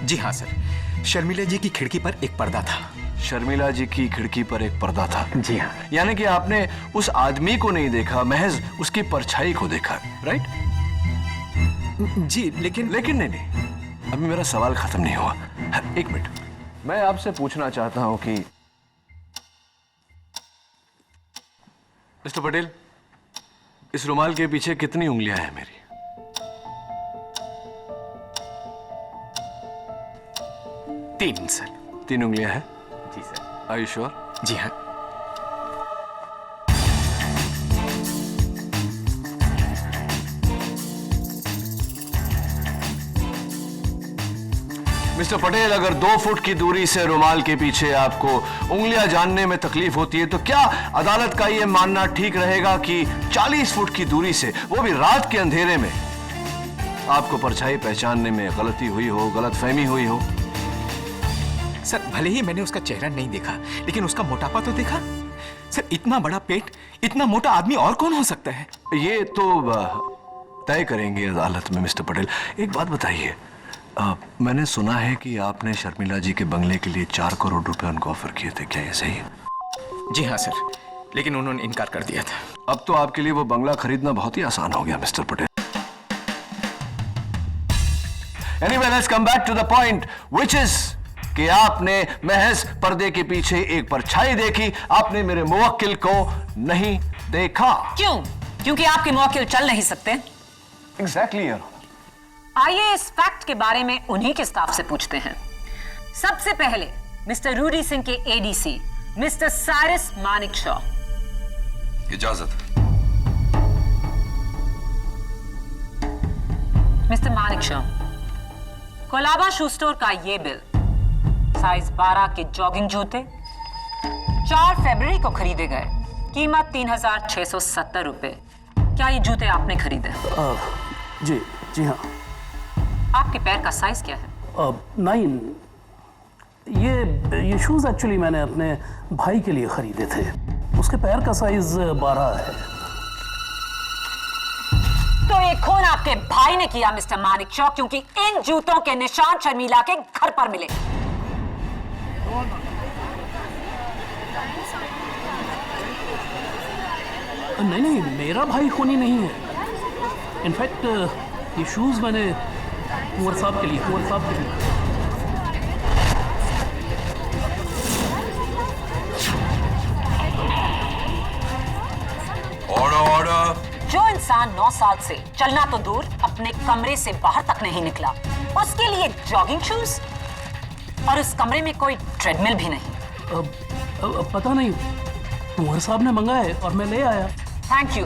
जी हाँ सर, शर्मिला जी की खिड़की पर एक पर्दा था। शर्मिला जी की खिड़की पर एक पर्दा था? जी हाँ। यानी कि आपने उस आदमी को नहीं देखा, महज उसकी परछाई को देखा, राइट? जी, लेकिन नहीं, अभी मेरा सवाल खत्म नहीं हुआ। एक मिनट, मैं आपसे पूछना चाहता हूं कि मिस्टर पटेल, इस रुमाल के पीछे कितनी उंगलियां हैं मेरी? 3 सर। 3 उंगलियां हैं? जी सर। Are you sure? जी हाँ। मिस्टर पटेल, अगर 2 फुट की दूरी से रुमाल के पीछे आपको उंगलियां जानने में तकलीफ होती है, तो क्या अदालत का यह मानना ठीक रहेगा कि 40 फुट की दूरी से, वो भी रात के अंधेरे में, आपको परछाई पहचानने में गलती हुई हो, गलतफहमी हुई हो? सर, भले ही मैंने उसका चेहरा नहीं देखा, लेकिन उसका मोटापा तो देखा। सर, इतना बड़ा पेट, इतना मोटा आदमी और कौन हो सकता है? ये तो तय करेंगे अदालत में। मिस्टर पटेल, एक बात बताइए, मैंने सुना है कि आपने शर्मिला जी के बंगले के लिए 4 करोड़ रुपए उनको ऑफर किए थे, क्या ये सही है? जी हाँ सर, लेकिन उन्होंने इनकार कर दिया था। अब तो आपके लिए वो बंगला खरीदना बहुत ही आसान हो गया mister Patel. Anyway, let's come back to the point, which is कि आपने महज पर्दे के पीछे एक परछाई देखी, आपने मेरे मुवक्किल को नहीं देखा। क्यों? क्योंकि आपके मुवक्किल चल नहीं सकते। एग्जैक्टली यार। आइए इस फैक्ट के बारे में उन्हीं के स्टाफ से पूछते हैं। सबसे पहले मिस्टर रूडी सिंह के एडीसी मिस्टर साइरस मानिकशॉ। इजाजत। Mister Manekshaw, Colaba shoe store का ये बिल, साइज 12 के जॉगिंग जूते 4 फरवरी को खरीदे गए, कीमत 3,670 रुपए। क्या ये जूते आपने खरीदे? जी हाँ। आपके पैर का साइज क्या है? 9। ये शूज एक्चुअली मैंने अपने भाई के लिए खरीदे थे। उसके पैर का साइज 12 है। तो ये खून आपके भाई ने किया मिस्टर मानिकशॉ, क्योंकि इन जूतों के निशान शर्मिला के घर पर मिले। नहीं, मेरा भाई खूनी नहीं है। इनफैक्ट ये शूज मैंने कुंवर साहब के लिए ऑर्डर। जो इंसान 9 साल से चलना तो दूर अपने कमरे से बाहर तक नहीं निकला, उसके लिए जॉगिंग शूज, और उस कमरे में कोई ट्रेडमिल भी नहीं। पता नहीं, कुंवर साहब ने मंगाए और मैं ले आया। Thank you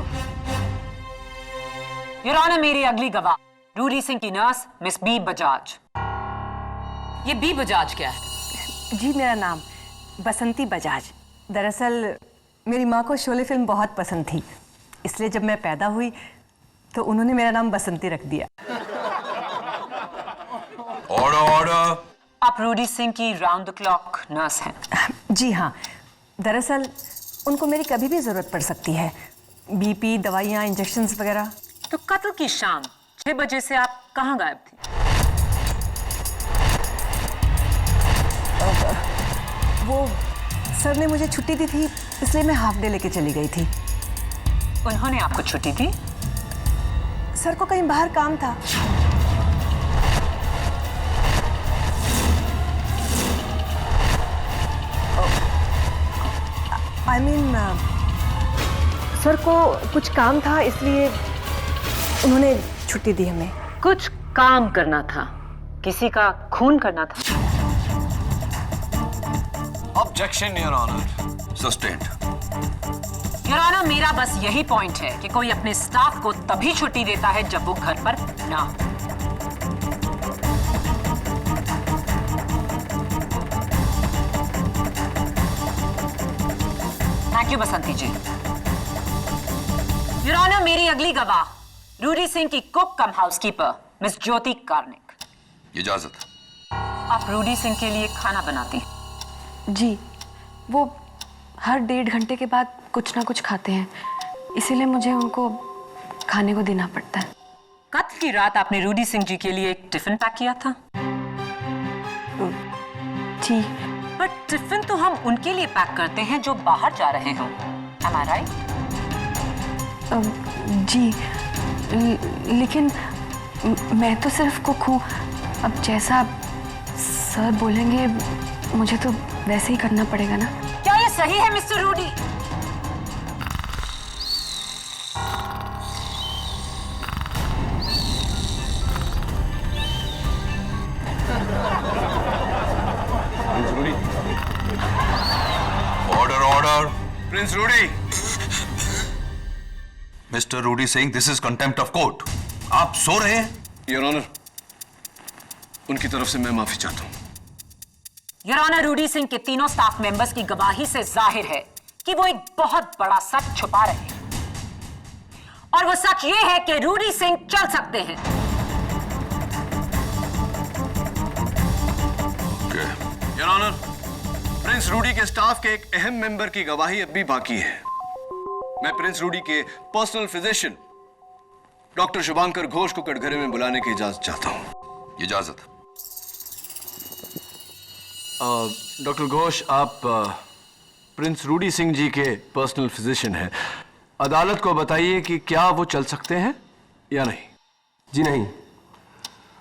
your honour. मेरी अगली गवाह रूडी सिंह की नर्स मिस बी बजाज। ये बी बजाज क्या है? जी, मेरा नाम बसंती बजाज। दरअसल मेरी माँ को शोले फिल्म बहुत पसंद थी, इसलिए जब मैं पैदा हुई तो उन्होंने मेरा नाम बसंती रख दिया। ऑर्डर। आप रूडी सिंह की राउंड द क्लॉक नर्स हैं? जी हाँ, दरअसल उनको मेरी कभी भी जरूरत पड़ सकती है, बीपी, दवाइयाँ, इंजेक्शंस वगैरह। तो कत्ल की शाम 6 बजे से आप कहाँ गायब थी? वो सर ने मुझे छुट्टी दी थी, इसलिए मैं हाफ डे लेके चली गई थी। उन्होंने आपको छुट्टी दी? सर को कहीं बाहर काम था। I mean, सर को कुछ काम था, इसलिए उन्होंने छुट्टी दी हमें। कुछ काम करना था? किसी का खून करना था? Objection your honour. Sustained. Your honour, मेरा बस यही पॉइंट है कि कोई अपने स्टाफ को तभी छुट्टी देता है जब वो घर पर ना हो। Thank you Basanti ji. Your honour, मेरी अगली गवाह रूडी सिंह की cook cum housekeeper Miss Jyoti Karnik. इजाजत। आप रूडी सिंह के लिए खाना बनाती हैं? जी, वो हर 1.5 घंटे के बाद कुछ ना कुछ खाते हैं, इसीलिए मुझे उनको खाने को देना पड़ता है। कत्ल की रात आपने रूडी सिंह जी के लिए एक टिफिन पैक किया था? जी। पर टिफिन तो हम उनके लिए पैक करते हैं जो बाहर जा रहे हों। Am I right? जी, लेकिन मैं तो सिर्फ कुक हूँ। अब जैसा सर बोलेंगे मुझे तो वैसे ही करना पड़ेगा ना। क्या ये सही है Mr Rudy? Order. Prince Rudy. Mr Rudy Singh, this is contempt of court. आप सो रहे हैं? योर ऑनर, उनकी तरफ से मैं माफी चाहता हूं। योर ऑनर, रूडी सिंह के तीनों स्टाफ मेंबर्स की गवाही से जाहिर है कि वो एक बहुत बड़ा सच छुपा रहे हैं, और वो सच ये है कि रूडी सिंह चल सकते हैं। योर ऑनर, प्रिंस रूडी के स्टाफ के एक अहम मेंबर की गवाही अब भी बाकी है। मैं प्रिंस रूडी के personal physician doctor Shubhankar Ghosh को कटघरे में बुलाने की इजाजत चाहता हूं। इजाजत। डॉक्टर घोष, आप प्रिंस रूडी सिंह जी के पर्सनल फिजिशियन हैं। अदालत को बताइए कि क्या वो चल सकते हैं या नहीं। जी नहीं,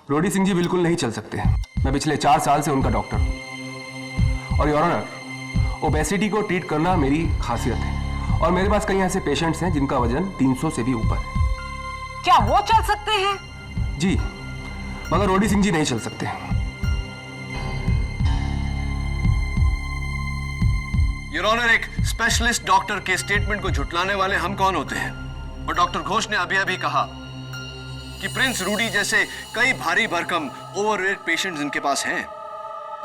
रूडी सिंह जी बिल्कुल नहीं चल सकते। मैं पिछले 4 साल से उनका डॉक्टर हूं, और योर ऑनर, ओबेसिटी को ट्रीट करना मेरी खासियत है, और मेरे पास कई ऐसे पेशेंट्स हैं जिनका वजन 300 से भी ऊपर है। क्या वो चल सकते हैं? जी, मगर रोडी सिंह जी नहीं चल सकते। योर ऑनर, एक स्पेशलिस्ट डॉक्टर के स्टेटमेंट को झुटलाने वाले हम कौन होते हैं? और डॉक्टर घोष ने अभी अभी कहा कि प्रिंस रूडी जैसे कई भारी भरकम ओवरवेट पेशेंट्स इनके पास हैं।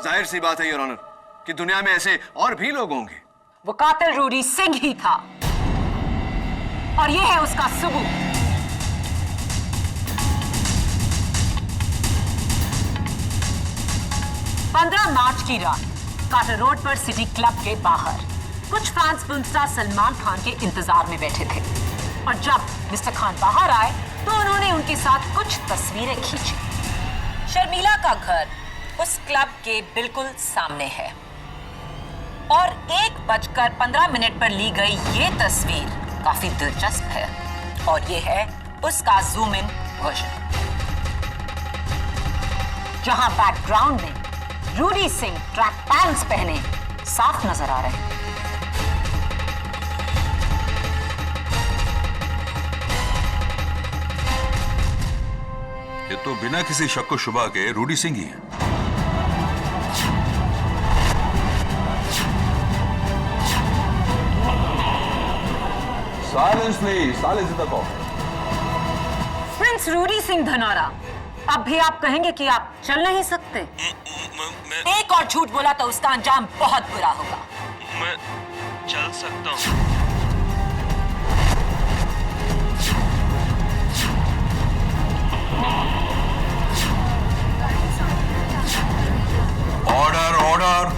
जाहिर सी बात है योर ऑनर कि दुनिया में ऐसे और भी लोग होंगे। वो कातिल रूडी सिंह ही था और ये है उसका सबूत। मार्च की रात कार्टर रोड पर सिटी क्लब के बाहर कुछ fans film star Salman Khan के इंतजार में बैठे थे और जब मिस्टर खान बाहर आए तो उन्होंने उनके साथ कुछ तस्वीरें खींची। शर्मिला का घर उस क्लब के बिल्कुल सामने है और 1:15 पर ली गई ये तस्वीर काफी दिलचस्प है और ये है उसका जूम इन वर्जन, जहां बैकग्राउंड में रूडी सिंह ट्रैक पैंट्स पहने साफ नजर आ रहे हैं। ये तो बिना किसी शक व शुबा के रूडी सिंह ही है। Silence please, silence in the court. Prince Rudy Singh Dhanaura, अब भी आप कहेंगे कि आप चल नहीं सकते? एक और झूठ बोला तो उसका अंजाम बहुत बुरा होगा। मैं चल सकता हूँ। Order, order.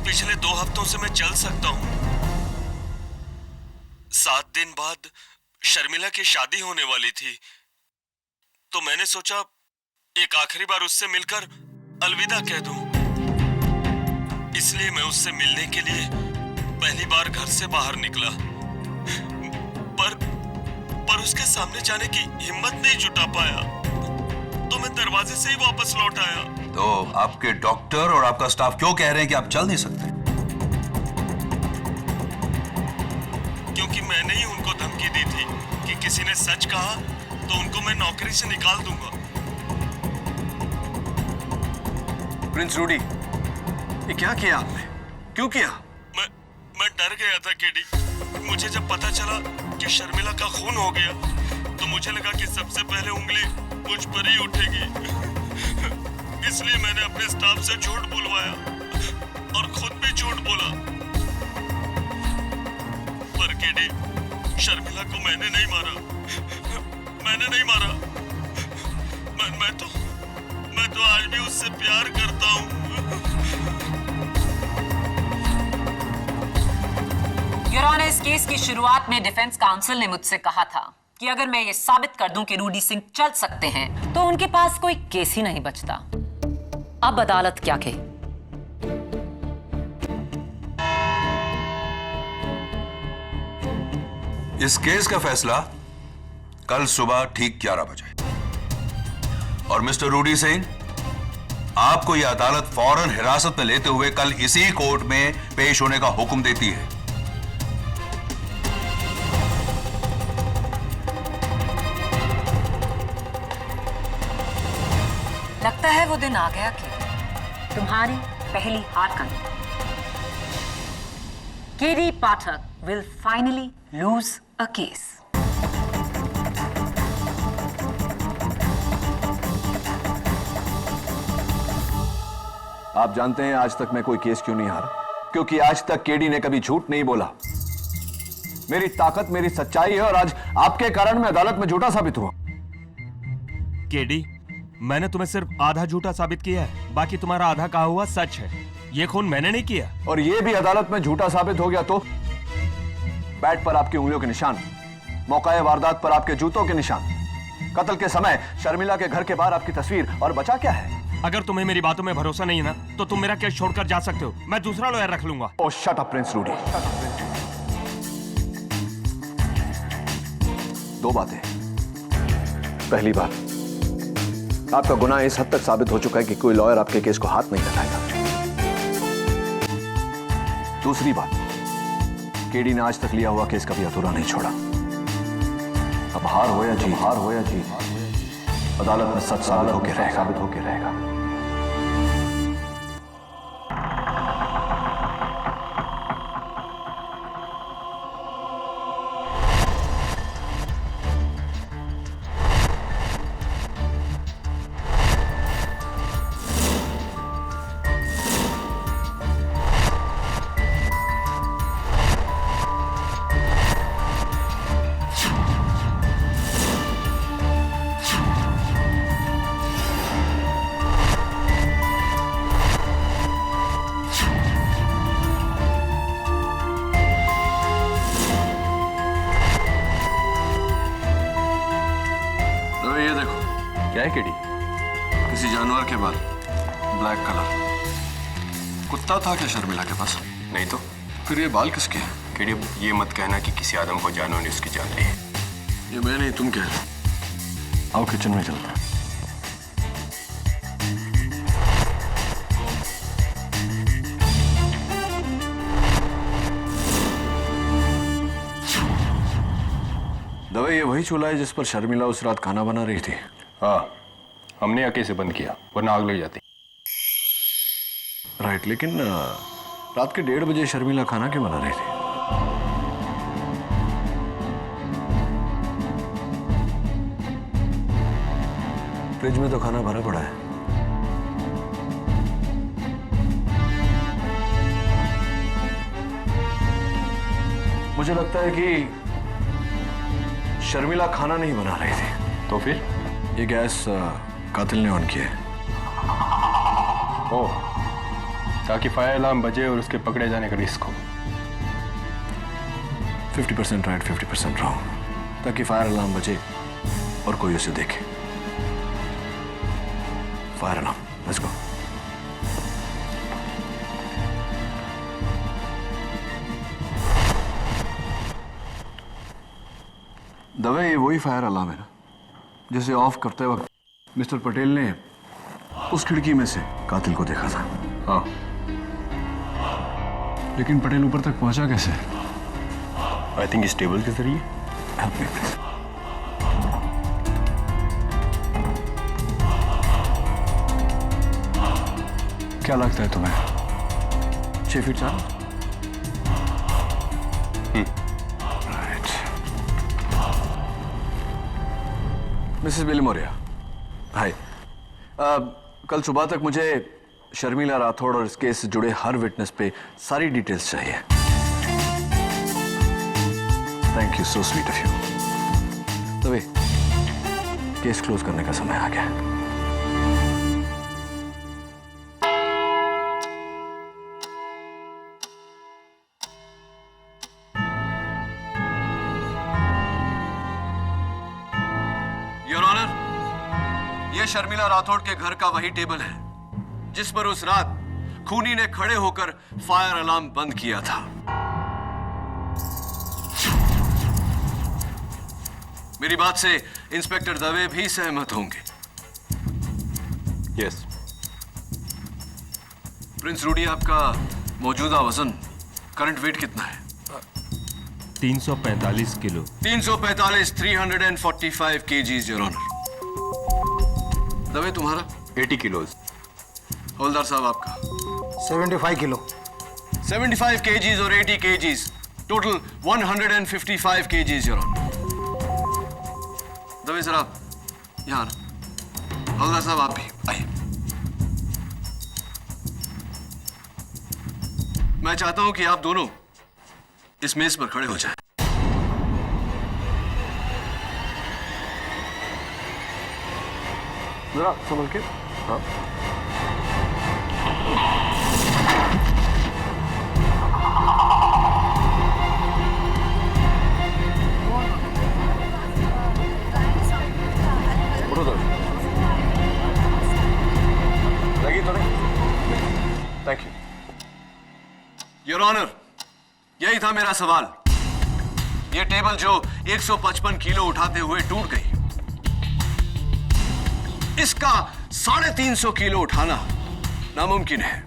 पिछले 2 हफ्तों से मैं चल सकता हूँ। 7 दिन बाद शर्मिला की शादी होने वाली थी, तो मैंने सोचा एक आखिरी बार उससे मिलकर अलविदा कह दूं। इसलिए मैं उससे मिलने के लिए पहली बार घर से बाहर निकला, पर उसके सामने जाने की हिम्मत नहीं जुटा पाया, तो मैं दरवाजे से ही वापस लौट आया। तो आपके डॉक्टर और आपका स्टाफ क्यों कह रहे हैं कि आप चल नहीं सकते? क्योंकि मैंने ही उनको धमकी दी थी कि किसी ने सच कहा तो उनको मैं नौकरी से निकाल दूंगा। प्रिंस रूडी, ये क्या किया आपने? क्यों किया? मैं डर गया था केडी। मुझे जब पता चला कि शर्मिला का खून हो गया तो मुझे लगा कि सबसे पहले उंगली मुझ पर ही उठेगी। इसलिए मैंने अपने स्टाफ से झूठ बुलवाया और खुद भी झूठ बोला। पर केडी, शर्मिला को मैंने नहीं मारा। मैं तो आज भी उससे प्यार करता हूँ। योर ऑनर, इस केस की शुरुआत में डिफेंस काउंसिल ने मुझसे कहा था कि अगर मैं ये साबित कर दूं कि रूडी सिंह चल सकते हैं तो उनके पास कोई केस ही नहीं बचता। अब अदालत क्या कहे? इस केस का फैसला कल सुबह ठीक 11 बजे। और मिस्टर रूडी सिंह, आपको यह अदालत फौरन हिरासत में लेते हुए कल इसी कोर्ट में पेश होने का हुक्म देती है। लगता है वो दिन आ गया कि तुम्हारी पहली हार का दिन। KD Pathak will finally lose a case. आप जानते हैं आज तक मैं कोई केस क्यों नहीं हारा? क्योंकि आज तक केडी ने कभी झूठ नहीं बोला। मेरी ताकत मेरी सच्चाई है और आज आपके कारण मैं अदालत में झूठा साबित हुआ। केडी, मैंने तुम्हें सिर्फ आधा झूठा साबित किया है, बाकी तुम्हारा आधा कहा हुआ सच है। ये खून मैंने नहीं किया। और ये भी अदालत में झूठा साबित हो गया तो बैट पर आपकी उंगलियों के निशान, मौकाए वारदात पर आपके जूतों के निशान, कत्ल के समय शर्मिला के घर के बाहर आपकी तस्वीर, और बचा क्या है? अगर तुम्हें मेरी बातों में भरोसा नहीं है ना, तो तुम मेरा केस छोड़कर जा सकते हो। मैं दूसरा लॉयर रख लूंगा। ओह शट अप प्रिंस रूडी। दो बातें। पहली बात, आपका गुनाह इस हद तक साबित हो चुका है कि कोई लॉयर आपके केस को हाथ नहीं लगाएगा। दूसरी बात, केडी ने आज तक लिया हुआ केस कभी अधूरा नहीं छोड़ा। अब हार हो या जीत, अदालत में सच साबित होके रहेगा। क्या है केडी? किसी जानवर के बाल, ब्लैक कलर। कुत्ता था क्या शर्मिला के पास? नहीं तो फिर ये बाल किसके हैं? केडी, ये मत कहना कि किसी आदम को जानवर ने उसकी जान ली है। ये मैं नहीं, तुम कह रहे हो। आओ किचन में चलते हैं। दवा, ये वही चूल्हा है जिस पर शर्मिला उस रात खाना बना रही थी? हाँ, हमने आके से बंद किया वरना आग लग जाती। राइट, लेकिन रात के 1:30 बजे शर्मिला खाना क्यों बना रही थी? फ्रिज में तो खाना भरा पड़ा है। मुझे लगता है कि शर्मिला खाना नहीं बना रही थी। तो फिर ये गैस कातिल ने ऑन किया है। ओह, ताकि फायर अलार्म बजे और उसके पकड़े जाने का रिस्क हो। 50% राइट, 50% रॉन्ग। ताकि फायर अलार्म बजे और कोई उसे देखे। Fire alarm, let's go. दवा, ये वही फायर अलार्म है ना जिसे ऑफ करते वक्त मिस्टर पटेल ने उस खिड़की में से कातिल को देखा था? हाँ। लेकिन पटेल ऊपर तक पहुंचा कैसे? आई थिंक इस टेबल के जरिए। Help me please. क्या लगता है तुम्हें? 6 फीट 4? राइट। मिसेस बिलीमोरिया, हाय। कल सुबह तक मुझे शर्मिला राठौड़ और इस केस से जुड़े हर विटनेस पे सारी डिटेल्स चाहिए। Thank you, so sweet of you. तभी केस क्लोज करने का समय आ गया। योर ऑनर, यह शर्मिला राठौड़ के घर का वही टेबल है जिस पर उस रात खूनी ने खड़े होकर फायर अलार्म बंद किया था। मेरी बात से इंस्पेक्टर दवे भी सहमत होंगे। यस। प्रिंस रूडी, आपका मौजूदा वजन, करंट वेट कितना है? 345 kilo. 345, 345 kgs, your honour. Dave, तुम्हारा? 80 किलोज। हवलदार साहब, आपका? 75 किलो। 75 kgs और 80 kgs, total 155 kgs, your honour. Dave sir, आप यहाँ आना। हवलदार साहब, आप भी आइए। मैं चाहता हूं कि आप दोनों इस मेज पर खड़े हो जाएं। जरा संभल के। हाँ। उठो तो। लगी तो नहीं? Thank you. योर ऑनर, यही था मेरा सवाल। यह टेबल जो 155 किलो उठाते हुए टूट गई, इसका 350 किलो उठाना नामुमकिन है।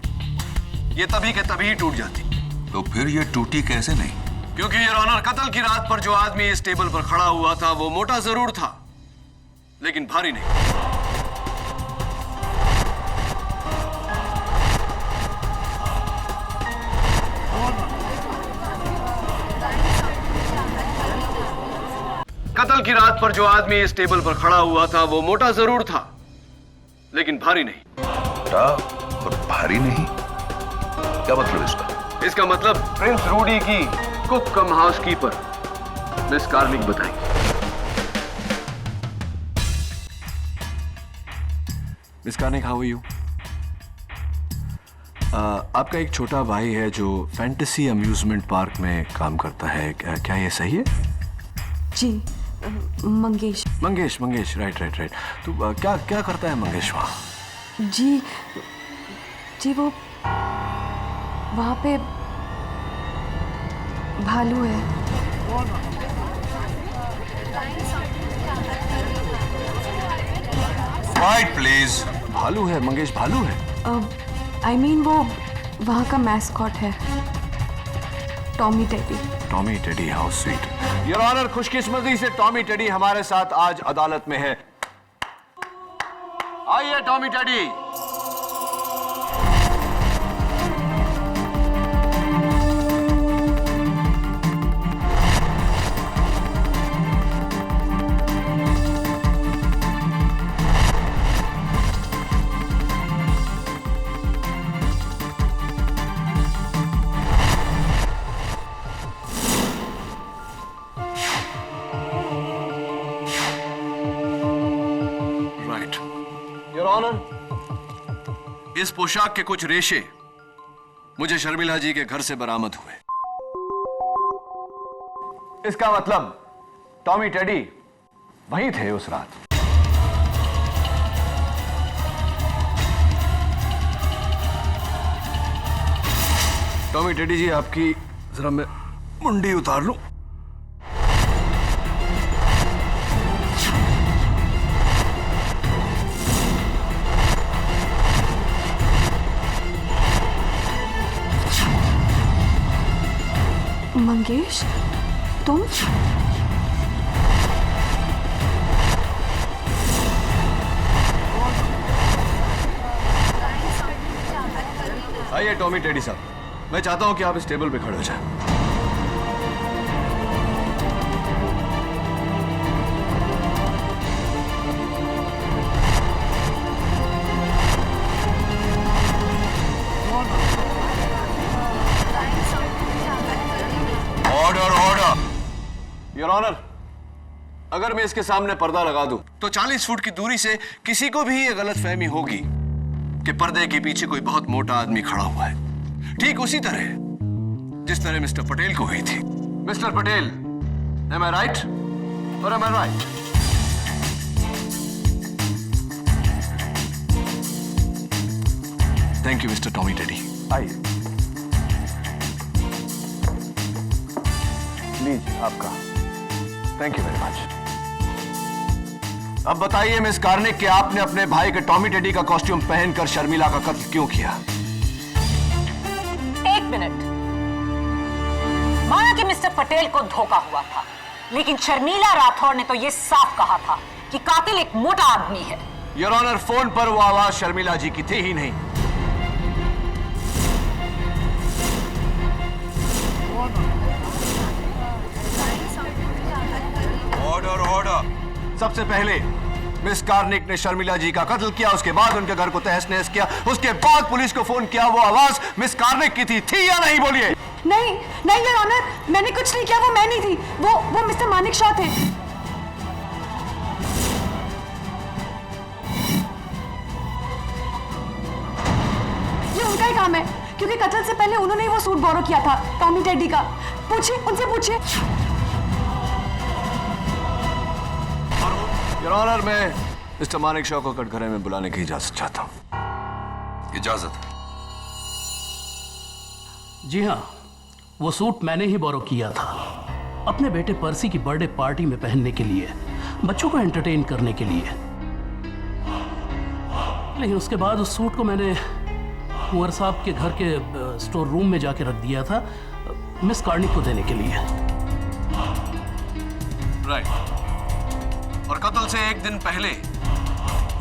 यह तभी के तभी टूट जाती। तो फिर ये टूटी कैसे नहीं? क्योंकि योर ऑनर, कत्ल की रात पर जो आदमी इस टेबल पर खड़ा हुआ था वो मोटा जरूर था, लेकिन भारी नहीं। कत्ल की रात पर जो आदमी इस टेबल पर खड़ा हुआ था वो मोटा जरूर था, लेकिन भारी नहीं। मोटा और भारी नहीं, क्या मतलब इसका? इसका मतलब प्रिंस रूडी की cook cum housekeeper Miss Karnik बताएंगे। Miss Karnik, how are you? आपका एक छोटा भाई है जो फैंटेसी अम्यूजमेंट पार्क में काम करता है, क्या ये सही है? जी, Mangesh. Mangesh, Mangesh, right right right. तो क्या क्या करता है मंगेश वहाँ? जी वो वहाँ पे भालू है। Right, please. भालू है मंगेश, भालू है? I mean वो वहाँ का मैस्कॉट है, Tommy Teddy. Tommy Teddy, how sweet. Your honour, खुशकिस्मती से टॉमी टेडी हमारे साथ आज अदालत में है। आइए टॉमी टेडी। इस पोशाक के कुछ रेशे मुझे शर्मिला जी के घर से बरामद हुए। इसका मतलब टॉमी टेडी वहीं थे उस रात। टॉमी टेडी जी, आपकी जरा मैं मुंडी उतार लूं। मंगेश, तुम? आइए टॉमी टेडी साहब, मैं चाहता हूं कि आप इस टेबल पे खड़े हो जाएं। Order, order. योर ऑनर, अगर मैं इसके सामने पर्दा लगा दूं तो 40 फुट की दूरी से किसी को भी ये गलतफहमी होगी कि पर्दे के पीछे कोई बहुत मोटा आदमी खड़ा हुआ है, ठीक उसी तरह जिस तरह मिस्टर पटेल को हुई थी। Mister Patel, am I right or am I right? Thank you mister Tommy teddy. आइए लीजिए आपका। Thank you very much. अब बताइए मिस कार्निक कि आपने अपने भाई के टॉमी टेडी का कॉस्ट्यूम पहनकर शर्मिला का कत्ल क्यों किया? एक मिनट। माना कि मिस्टर पटेल को धोखा हुआ था, लेकिन शर्मिला राठौर ने तो यह साफ कहा था कि कातिल एक मोटा आदमी है। योर ऑनर, फोन पर वो आवाज शर्मिला जी की थी ही नहीं। Order, order. सबसे पहले मिस कार्निक ने शर्मिला जी का कत्ल किया, उसके बाद उनके घर को तहस नहस किया, उसके बाद पुलिस को फोन किया। वो आवाज मिस कार्निक की थी या नहीं? बोलिए। नहीं नहीं योर ऑनर, मैंने कुछ नहीं किया, वो मैं नहीं थी, वो मिस्टर मानिक शॉ थे। ये उनका ही काम है, क्योंकि कत्ल से पहले उन्होंने ही वो सूट बोरो किया था टॉमी टेडी का। पूछिए, उनसे पूछिए। योर ऑनर, मैं मिस्टर मानिक शॉ को कटघरे में बुलाने की इजाजत चाहता हूं। इजाजत? जी हाँ, वो सूट मैंने ही बोरो किया था अपने बेटे पर्सी की बर्थडे पार्टी में पहनने के लिए, बच्चों को एंटरटेन करने के लिए। लेकिन उसके बाद उस सूट को मैंने कुंवर साहब के घर के स्टोर रूम में जाके रख दिया था। मिस कार्निक को देने के लिए। राइट। और कत्ल से एक दिन पहले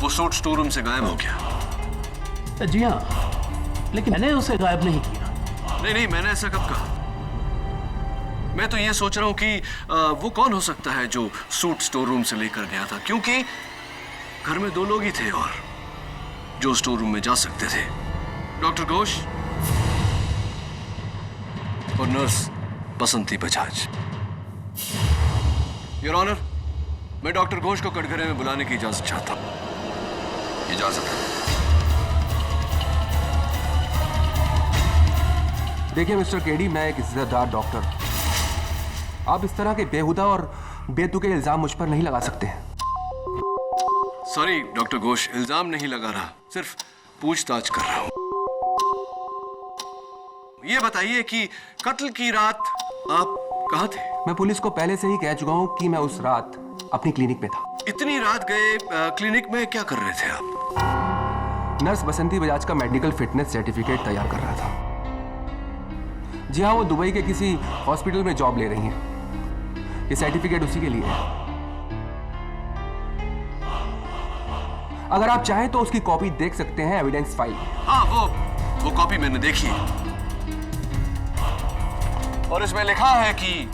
वो सूट स्टोर रूम से गायब हो गया। जी हाँ, लेकिन मैंने उसे गायब नहीं किया। नहीं, मैंने ऐसा कब कहा? मैं तो ये सोच रहा हूं कि वो कौन हो सकता है जो सूट स्टोर रूम से लेकर गया था, क्योंकि घर में 2 लोग ही थे और जो स्टोर रूम में जा सकते थे, डॉक्टर घोष और nurse Basanti Bajaj. Your honour, मैं डॉक्टर घोष को कटघरे में बुलाने की इजाजत चाहता हूं। इजाजत है। देखिए मिस्टर केडी, मैं एक इज्जतदार डॉक्टर, आप इस तरह के बेहुदा और बेतुके इल्जाम मुझ पर नहीं लगा सकते। सॉरी डॉक्टर घोष, इल्जाम नहीं लगा रहा, सिर्फ पूछताछ कर रहा हूं। ये बताइए कि कत्ल की रात आप कहां थे? मैं पुलिस को पहले से ही कह चुका हूं कि मैं उस रात अपनी क्लिनिक पे था। इतनी रात गए क्लिनिक में, क्या कर रहे थे आप? नर्स बसंती बजाज का मेडिकल फिटनेस सर्टिफिकेट तैयार कर रहा था। जी हाँ, वो दुबई के किसी हॉस्पिटल में जॉब ले रही हैं। ये सर्टिफिकेट उसी के लिए है। अगर आप चाहें तो उसकी कॉपी देख सकते हैं एविडेंस फाइल। हाँ, वो कॉपी मैंने देखी है और इसमें लिखा है कि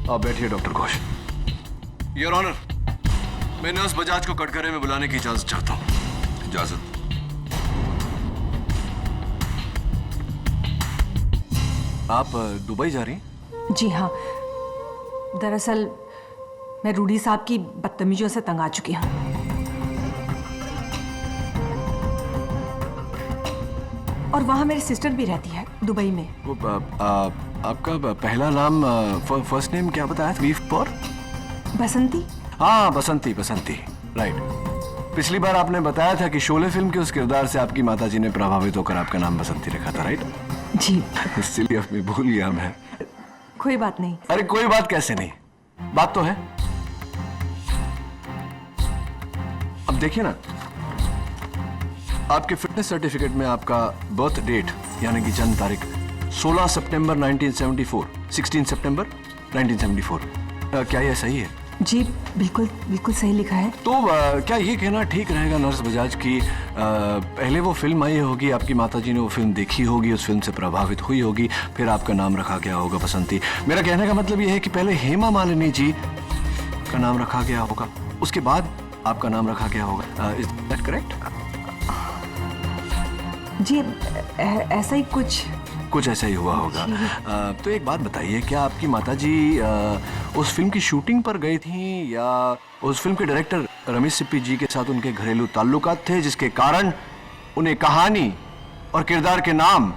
आप बैठिए डॉक्टर घोष। योर ऑनर, मैं नर्स बजाज को कटघरे में बुलाने की इजाजत चाहता हूं। इजाजत। आप दुबई जा रही? जी हाँ, दरअसल मैं रूडी साहब की बदतमीजियों से तंग आ चुकी हूँ। और वहाँ मेरी सिस्टर भी रहती है दुबई में। वो आपका पहला नाम, फर्स्ट नेम क्या बताया था? बीफ पर बसंती। हाँ, बसंती, राइट। पिछली बार आपने बताया था कि शोले फिल्म के उस किरदार से आपकी माताजी ने प्रभावित होकर आपका नाम बसंती रखा था, राइट? जी। इसलिए अब मैं भूल गया मैं। कोई बात नहीं। अरे कोई बात कैसे नहीं, बात तो है। अब देखिए ना, आपके फिटनेस सर्टिफिकेट में आपका बर्थ डेट यानी कि जन्म तारीख 16 सितंबर 1974, 16 सितंबर 1974, क्या यह सही है? जी बिल्कुल सही लिखा है। तो क्या ये कहना ठीक रहेगा नर्स बजाज की पहले वो फिल्म आई होगी, आपकी माताजी ने वो फिल्म देखी होगी, उस फिल्म से प्रभावित हुई होगी, फिर आपका नाम रखा गया होगा बसंती। मेरा कहने का मतलब ये है कि पहले हेमा मालिनी जी का नाम रखा गया होगा, उसके बाद आपका नाम रखा गया होगा। Is that correct? जी ऐसा ही कुछ ऐसा ही हुआ होगा। तो एक बात बताइए, क्या आपकी माताजी उस फिल्म की शूटिंग पर गई थी या उस फिल्म के डायरेक्टर रमेश सिप्पी जी के साथ उनके घरेलू ताल्लुकात थे जिसके कारण उन्हें कहानी और किरदार के नाम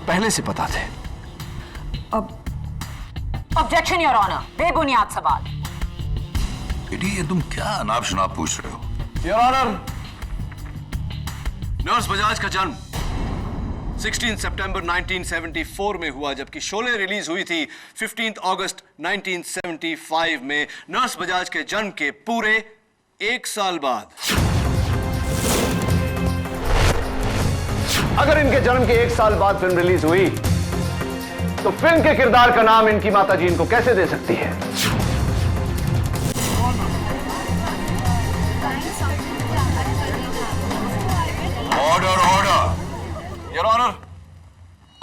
पहले से पता थे? ऑब्जेक्शन योर ऑनर, बेबुनियाद सवाल। ये तुम क्या अनाप शनाप पूछ रहे हो? योर ऑनर, नर्स बजाज का जन्म 16 सितंबर 1974 में हुआ, जबकि शोले रिलीज हुई थी 15 अगस्त 1975 में। नर्स बजाज के जन्म के पूरे 1 साल बाद। अगर इनके जन्म के 1 साल बाद फिल्म रिलीज हुई तो फिल्म के किरदार का नाम इनकी माताजी इनको कैसे दे सकती है? Order order. योर ऑनर,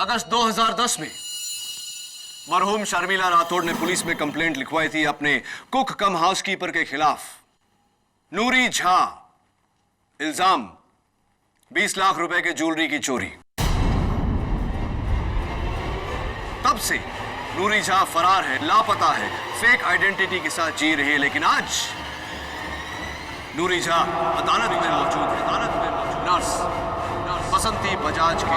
अगस्त 2010 में मरहूम शर्मिला राठौड़ ने पुलिस में कंप्लेंट लिखवाई थी अपने कुक कम हाउसकीपर के खिलाफ। नूरी झा, इल्जाम 20 लाख रुपए के ज्वेलरी की चोरी। तब से नूरी झा फरार है, लापता है, फेक आइडेंटिटी के साथ जी रही है। लेकिन आज नूरी झा अदालत में मौजूद है। नर्स बसंती बजाज के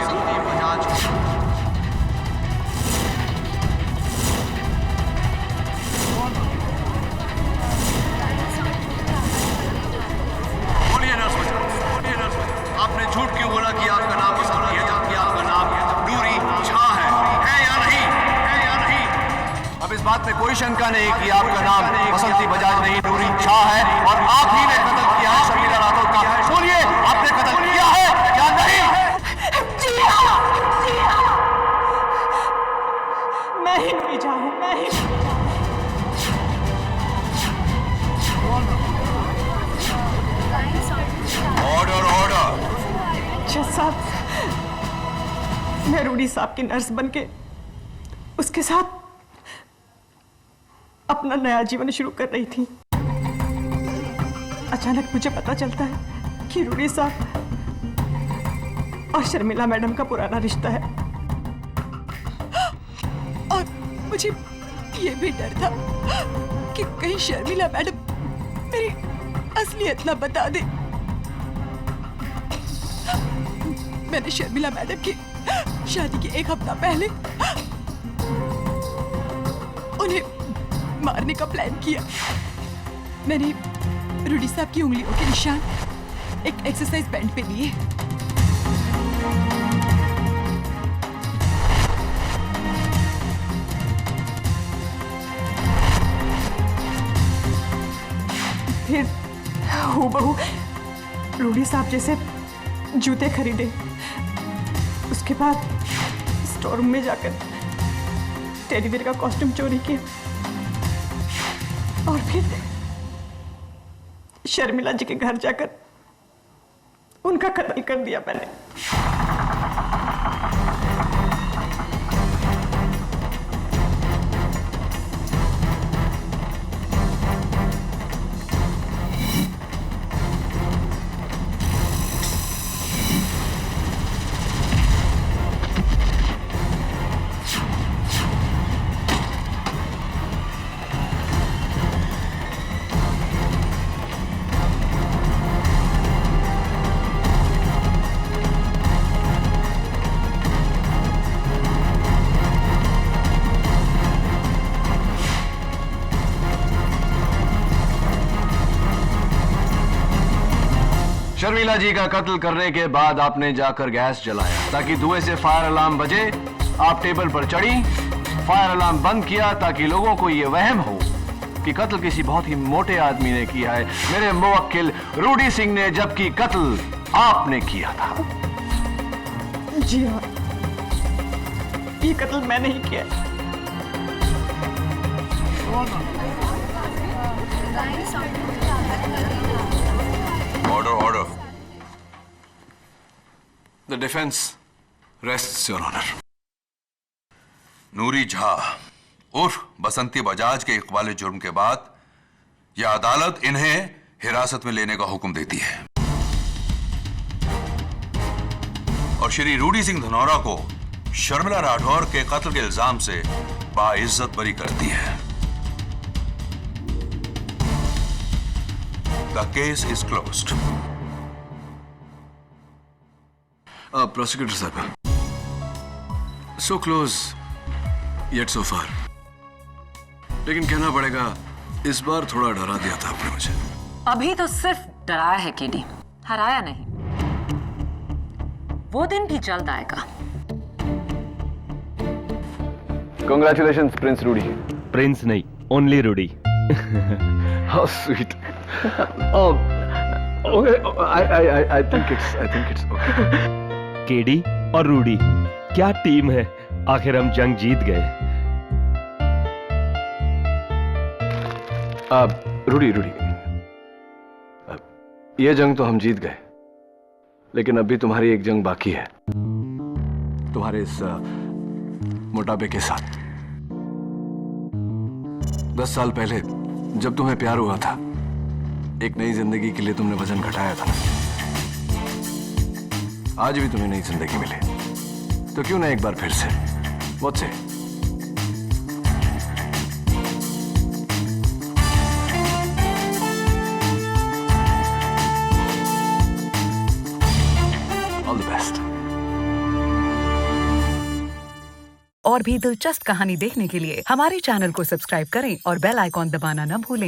बोलिए नर्स बजाज, आपने झूठ क्यों बोला कि आपका नाम बसंती है जबकि आपका नाम नूरी झा है या नहीं? बात में कोई शंका नहीं कि आपका नाम बसंती बजाज नहीं नूरी शाह है और आप ही ने कत्ल किया है शर्मिला राठौर का। बोलिए, आपने कत्ल किया है या नहीं? जी हाँ, जी हाँ। मैं ही नूरी शाह हूँ, मैं ही। Order order. जज साहब, मैं रूडी साहब की नर्स बनके उसके साथ अपना नया जीवन शुरू कर रही थी। अचानक मुझे पता चलता है कि रूडी साहब और शर्मिला मैडम का पुराना रिश्ता है और मुझे ये भी डर था कि कहीं शर्मिला मैडम मेरी असलियत ना बता दे। मैंने शर्मिला मैडम की शादी के 1 हफ्ता पहले उन्हें मारने का प्लान किया। मैंने रूडी साहब की उंगलियों के निशान एक एक्सरसाइज बैंड पे लिए। फिर हूबहू रूडी साहब जैसे जूते खरीदे। उसके बाद स्टोर रूम में जाकर टेडी बियर का कॉस्ट्यूम चोरी किया और फिर शर्मिला जी के घर जाकर उनका कत्ल कर दिया मैंने। शर्मिला जी का कत्ल करने के बाद आपने जाकर गैस जलाया ताकि धुएं से फायर अलार्म बजे। आप टेबल पर चढ़ी, फायर अलार्म बंद किया ताकि लोगों को यह वहम हो कि कत्ल किसी बहुत ही मोटे आदमी ने किया है, मेरे मुवक्किल रूडी सिंह ने, जबकि कत्ल आपने किया था। जी हाँ, ये कत्ल मैंने ही किया। Order order. The defence rests your honour. Noori Jha उर्फ बसंती बजाज के इकबाल जुर्म के बाद यह अदालत इन्हें हिरासत में लेने का हुक्म देती है और श्री रूडी सिंह धनौरा को शर्मिला राठौर के कत्ल के इल्जाम से बाइज्जत बरी करती है। The case is closed. Prosecutor साहब, सो क्लोज येट सो फार। लेकिन कहना पड़ेगा इस बार थोड़ा डरा दिया था आपने मुझे। अभी तो सिर्फ डराया है केडी, हराया नहीं। वो दिन भी जल्द आएगा। Congratulations, Prince Rudy. प्रिंस नहीं, only Rudy. How sweet. Okay. I think it's okay. KD और रूडी, क्या टीम है। आखिर हम जंग जीत गए। रूडी, ये जंग तो हम जीत गए, लेकिन अभी तुम्हारी एक जंग बाकी है, तुम्हारे इस मोटापे के साथ। 10 साल पहले जब तुम्हें प्यार हुआ था, एक नई जिंदगी के लिए तुमने वजन घटाया था। आज भी तुम्हें नई जिंदगी मिले तो क्यों ना एक बार फिर से मुझसे ऑल द बेस्ट। और भी दिलचस्प कहानी देखने के लिए हमारे चैनल को सब्सक्राइब करें और बेल आइकॉन दबाना न भूलें।